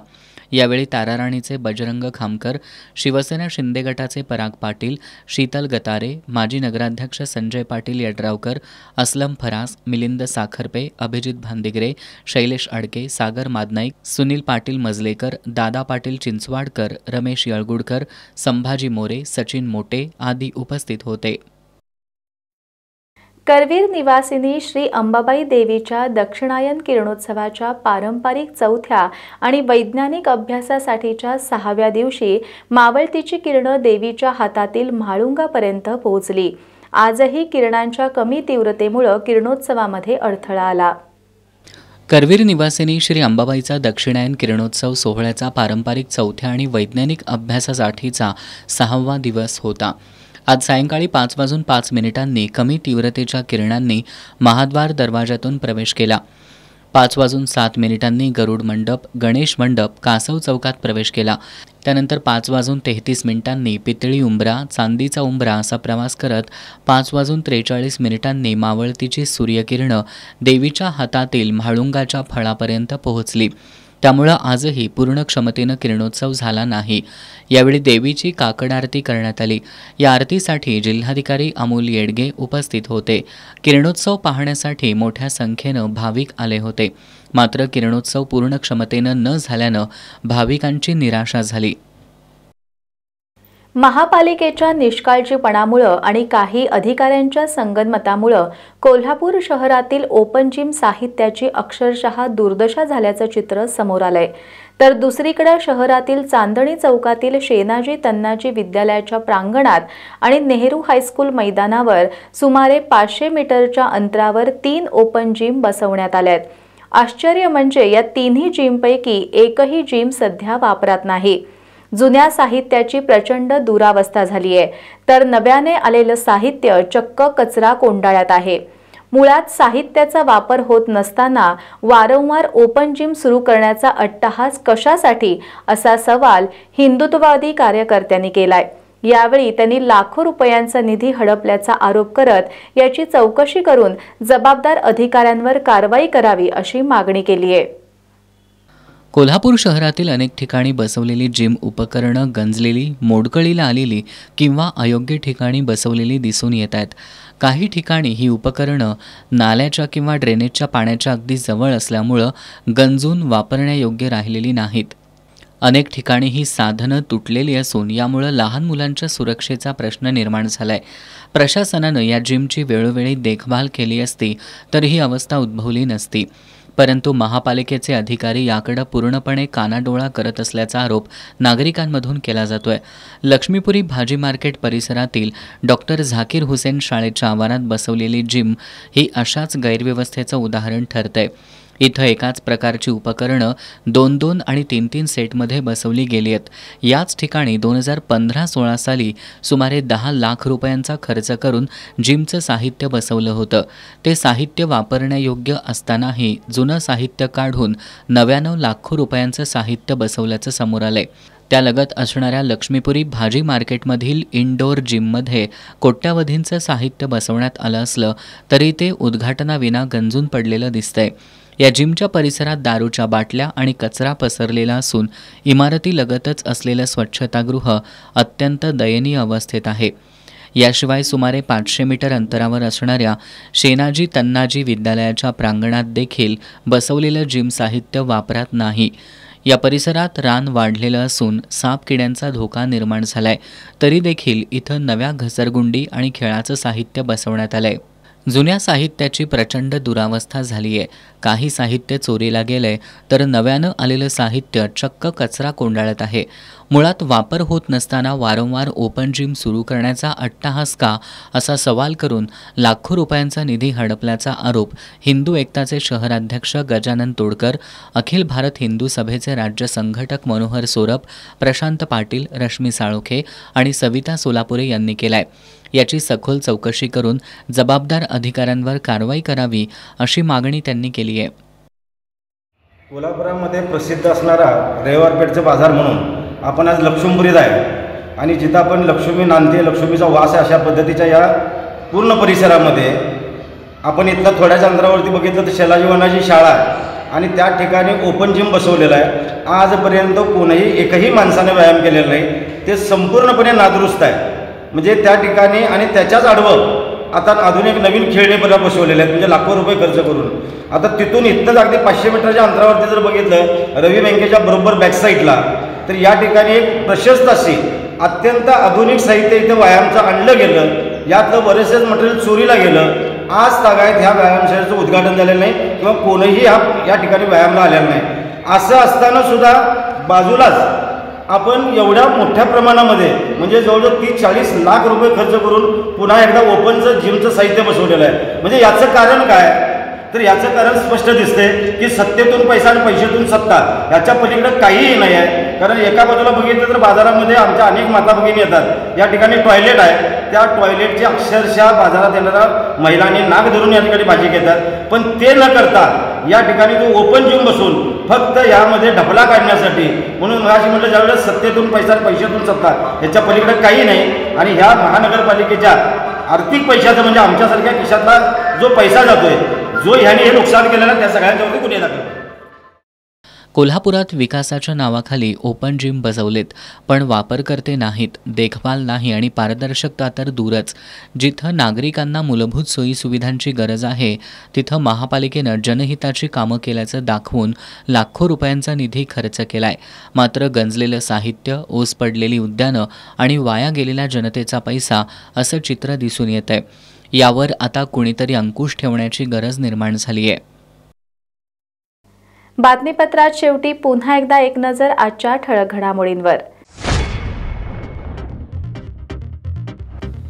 यावेळी ताराराणीचे बजरंग खामकर, शिवसेना शिंदे गटाचे पराग पाटील, शीतल गतारे, माजी नगराध्यक्ष संजय पाटील यड्रावकर, असलम फरास, मिलिंद साखरपे, अभिजित भांदिगरे, शैलेश अडके, सागर मादनाईक, सुनील पाटील मजलेकर, दादा पाटील चिंचवाडकर, रमेश यळगुडकर, संभाजी मोरे, सचिन मोटे आदी उपस्थित होते। करवीर निवासिनी श्री अंबाबाई देवीच्या दक्षिणायन किरणोत्सवाच्या पारंपरिक 4थ्या आणि वैज्ञानिक अभ्यासासाठीच्या 6व्या दिवशी मावळतीची किरणं देवीच्या हातातील म्हाळुंगापर्यंत पोहोचली। आजही किरणांच्या कमी तीव्रतेमुळे किरणोत्सवामध्ये अडथळा आला। करवीर निवासिनी श्री अंबाबाईचा दक्षिणायन किरणोत्सव सोहळ्याचा पारंपरिक 4थ्या आणि वैज्ञानिक अभ्यासासाठीचा 6वा दिवस होता। आज सायंकाळी 5:05 कमी तीव्रतेच्या किरणांनी महाद्वार दरवाजातून प्रवेश केला। 5:07 गरुड मंडप, गणेश मंडप, कासव चौकात प्रवेश केला. त्यानंतर 5:33 पितळी उंबरा, चांदीचा उंबरा असा प्रवास करत 5:43 मावळतीची सूर्यकिरणं देवीच्या हातातील म्हाळुंगाच्या फळापर्यंत पोहोचली. त्यामुळं आजही पूर्ण क्षमतेनं किरणोत्सव झाला नाही. यावेळी देवीची काकड आरती करण्यात आली. या आरतीसाठी जिल्हाधिकारी अमोल येडगे उपस्थित होते. किरणोत्सव पाहण्यासाठी मोठ्या संख्येनं भाविक आले होते. मात्र किरणोत्सव पूर्ण क्षमतेनं न झाल्यानं भाविकांची निराशा झाली. महापालिकेच्या निष्काळजीपणामुळं आणि काही अधिकाऱ्यांच्या संगनमतामुळं कोल्हापूर शहरातील ओपन जिम साहित्याची अक्षरशः दुर्दशा झाल्याचं चित्र समोर आलंय. तर दुसरीकडे शहरातील चांदणी चौकातील शेनाजी तन्नाजी विद्यालयाच्या प्रांगणात आणि नेहरू हायस्कूल मैदानावर सुमारे 500 मीटरच्या अंतरावर 3 ओपन जिम बसवण्यात आल्यात. आश्चर्य म्हणजे या तिन्ही जिमपैकी एकही जिम सध्या वापरात नाही. जुन्या साहित्याची प्रचंड दुरावस्था झाली आहे, तर नव्याने आलेलं साहित्य चक्क कचरा कोंडाळ्यात आहे. मुळात साहित्याचा वापर होत नसताना वारंवार ओपन जिम सुरू करण्याचा अट्टहास कशासाठी असा सवाल हिंदुत्ववादी कार्यकर्त्यांनी केलाय. यावेळी त्यांनी लाखो रुपयांचा निधी हडपल्याचा आरोप करत याची चौकशी करून जबाबदार अधिकाऱ्यांवर कारवाई करावी अशी मागणी केली आहे. कोल्हापूर शहरातील अनेक ठिकाणी बसवलेली जिम उपकरणं गंजलेली, मोडकळीला आलेली किंवा अयोग्य ठिकाणी बसवलेली दिसून येत आहेत. काही ठिकाणी ही उपकरणं नाल्याच्या किंवा ड्रेनेजच्या पाण्याच्या अगदी जवळ असल्यामुळं गंजून वापरण्यायोग्य राहिलेली नाहीत. अनेक ठिकाणी ही साधनं तुटलेली असून यामुळं लहान मुलांच्या सुरक्षेचा प्रश्न निर्माण झालाय. प्रशासनानं या जिमची वेळोवेळी देखभाल केली असती तर ही अवस्था उद्भवली नसती. परंतु महापालिकेचे अधिकारी याकडे पूर्णपणे कानाडोळा करत असल्याचा आरोप नागरिकांमधून केला जातोय. लक्ष्मीपुरी भाजी मार्केट परिसरातील डॉक्टर झाकीर हुसेन शाळेच्या आवारात बसवलेली जिम ही अशाच गैरव्यवस्थेचं उदाहरण ठरतंय. इथं एकाच प्रकारची उपकरणं 2-2 आणि 3-3 सेटमध्ये बसवली गेली आहेत. याच ठिकाणी 2015-16 साली सुमारे 10 लाख रुपयांचा खर्च करून जिमचं साहित्य बसवलं होतं. ते साहित्य वापरण्यायोग्य असतानाही जुनं साहित्य काढून नव्यानं लाखो रुपयांचं साहित्य बसवल्याचं समोर आलंय. त्यालगत असणाऱ्या लक्ष्मीपुरी भाजी मार्केटमधील इनडोअर जिममध्ये कोट्यावधींचं साहित्य बसवण्यात आलं असलं तरी ते उद्घाटनाविना गंजून पडलेलं दिसतंय. या जिमच्या परिसरात दारूच्या बाटल्या आणि कचरा पसरलेला असून इमारतीलगतच असलेलं स्वच्छतागृह अत्यंत दयनीय अवस्थेत आहे. याशिवाय सुमारे 500 मीटर अंतरावर असणाऱ्या शेनाजी तन्नाजी विद्यालयाच्या प्रांगणात देखील बसवलेलं जिम साहित्य वापरात नाही. या परिसरात रान वाढलेलं असून साप किड्यांचा धोका निर्माण झालाय. तरी देखील इथं नव्या घसरगुंडी आणि खेळाचं साहित्य बसवण्यात आलंय. जुन्या साहित्याची प्रचंड दुरावस्था झाली आहे. काही साहित्य चोरीला गेलंय तर नव्यानं आलेलं साहित्य चक्क कचरा कोंडाळत आहे. मुळात वापर होत नसताना वारंवार ओपन जिम सुरू करण्याचा अट्टहास का असा सवाल करून लाखो रुपयांचा निधी हडपल्याचा आरोप हिंदू एकताचे शहराध्यक्ष गजानन तोडकर, अखिल भारत हिंदू सभेचे राज्य संघटक मनोहर सोरप, प्रशांत पाटील, रश्मी साळोखे आणि सविता सोलापुरे यांनी केलाय. याची सखोल चौकशी करून जबाबदार अधिकाऱ्यांवर कारवाई करावी अशी मागणी त्यांनी केली आहे. कोल्हापुरामध्ये प्रसिद्ध असणारा रविवारपेठचा बाजार म्हणून आपण आज लक्ष्मीपुरीत आहे आणि जिथं आपण लक्ष्मी नांदते, लक्ष्मीचा वास आहे, अशा पद्धतीच्या या पूर्ण परिसरामध्ये आपण इथलं थोड्याच अंतरावरती बघितलं तर शेलाजी वनाची शाळा आहे आणि त्या ठिकाणी ओपन जिम बसवलेलं आहे. आजपर्यंत कोणीही एकही माणसाने व्यायाम केलेला नाही. ते संपूर्णपणे नादुरुस्त आहे. म्हणजे त्या ठिकाणी आणि त्याच्याच आडवं आता आधुनिक नवीन खेळणे बसवलेले आहेत, म्हणजे लाखो रुपये खर्च करून. आता तिथून इथंच अगदी 500 मीटरच्या अंतरावरती जर बघितलं रवी बँकेच्या बरोबर बॅकसाईडला तर या ठिकाणी एक प्रशस्त अशी अत्यंत आधुनिक साहित्य इथं व्यायामचं आणलं गेलं. यातलं बरेचसेच मटेरियल चोरीला गेलं. आज तागायत ह्या व्यायामशाळेचं उद्घाटन झालेलं नाही किंवा कोणीही या ठिकाणी व्यायामला आलेलं नाही. असं असताना सुद्धा बाजूलाच आपण एवढ्या मोठ्या प्रमाणामध्ये म्हणजे जवळजवळ 30-40 लाख रुपये खर्च करून पुन्हा एकदा ओपनचं जिमचं साहित्य बसवलेलं आहे. म्हणजे याचं कारण काय तर याचं कारण स्पष्ट दिसते की सत्तेतून पैसा आणि पैशातून सत्ता याच्या पलीकडे काहीही नाही आहे. कारण एका बाजूला बघितलं तर बाजारामध्ये आमच्या अनेक माता भगिनी येतात. या ठिकाणी टॉयलेट आहे. त्या टॉयलेटची अक्षरशः बाजारात येणाऱ्या महिलांनी नाक धरून या ठिकाणी भाजी घेतात. पण ते न करता या ठिकाणी तो ओपन जिम बसून फक्त यामध्ये ढपला काढण्यासाठी, म्हणून मगाशी म्हटलं ज्यावेळेस सत्तेतून पैसा पैशातून सत्ता ह्याच्या पलीकडे काही नाही. आणि ह्या महानगरपालिकेच्या आर्थिक पैशाचं म्हणजे आमच्यासारख्या खिशातला जो पैसा जातोय, जो ह्याने हे नुकसान केलेलं त्या सगळ्यांच्यावरती गुन्हे दाखल. कोल्हापुरात विकासाच्या नावाखाली ओपन जिम बसवलेत, पण वापरकर्ते नाहीत, देखभाल नाही आणि पारदर्शकता तर दूरच. जिथं नागरिकांना मूलभूत सोयीसुविधांची गरज आहे तिथं महापालिकेनं जनहिताची कामं केल्याचं दाखवून लाखो रुपयांचा निधी खर्च केलाय. मात्र गंजलेलं साहित्य, ओस पडलेली उद्यानं आणि वाया गेलेला जनतेचा पैसा असं चित्र दिसून येतंय. यावर आता कुणीतरी अंकुश ठेवण्याची गरज निर्माण झाली आहे. बातमीपत्रात शेवटी पुन्हा एकदा एक नजर आजच्या ठळक घडामोडींवर.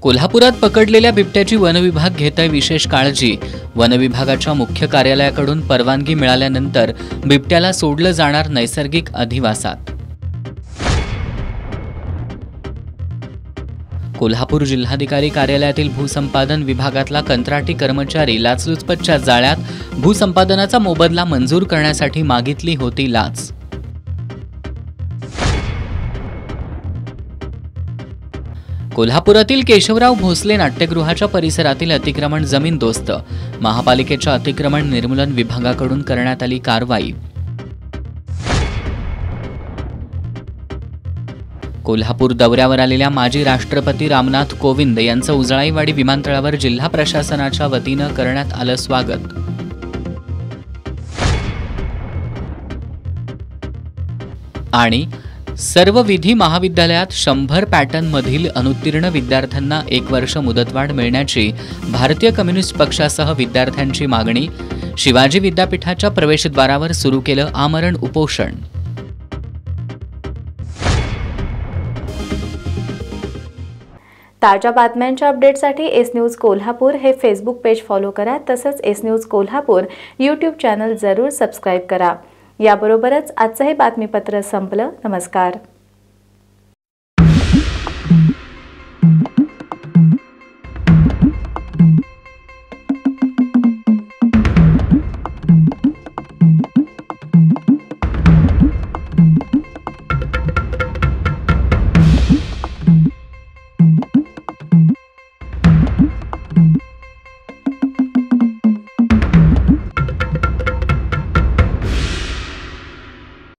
कोल्हापुरात पकडलेल्या बिबट्याची वनविभाग घेतोय विशेष काळजी. वनविभागाच्या मुख्य कार्यालयाकडून परवानगी मिळाल्यानंतर बिबट्याला सोडलं जाणार नैसर्गिक अधिवासात. कोल्हापूर जिल्हाधिकारी कार्यालयातील भूसंपादन विभागातला कंत्राटी कर्मचारी लाचलुचपतच्या जाळ्यात. भूसंपादनाचा मोबदला मंजूर करण्यासाठी मागितली होती लाच. कोल्हापुरातील केशवराव भोसले नाट्यगृहाच्या परिसरातील अतिक्रमण जमीनदोस्त. महापालिकेच्या अतिक्रमण निर्मूलन विभागाकडून करण्यात आली कारवाई. कोल्हापूर दौऱ्यावर आलेल्या माजी राष्ट्रपती रामनाथ कोविंद यांचं उजळाईवाडी विमानतळावर जिल्हा प्रशासनाच्या वतीनं करण्यात आलं स्वागत. आणि सर्व विधी महाविद्यालयात 100 पॅटर्नमधील अनुत्तीर्ण विद्यार्थ्यांना 1 वर्ष मुदतवाढ मिळण्याची भारतीय कम्युनिस्ट पक्षासह विद्यार्थ्यांची मागणी. शिवाजी विद्यापीठाच्या प्रवेशद्वारावर सुरू केलं आमरण उपोषण. ताज्या बातम्यांच्या अपडेटसाठी एस न्यूज कोल्हापूर हे फेसबुक पेज फॉलो करा. तसंच S news Kolhapur YouTube channel जरूर सबस्क्राईब करा. याबरोबरच आजचं हे बातमीपत्र संपलं. नमस्कार.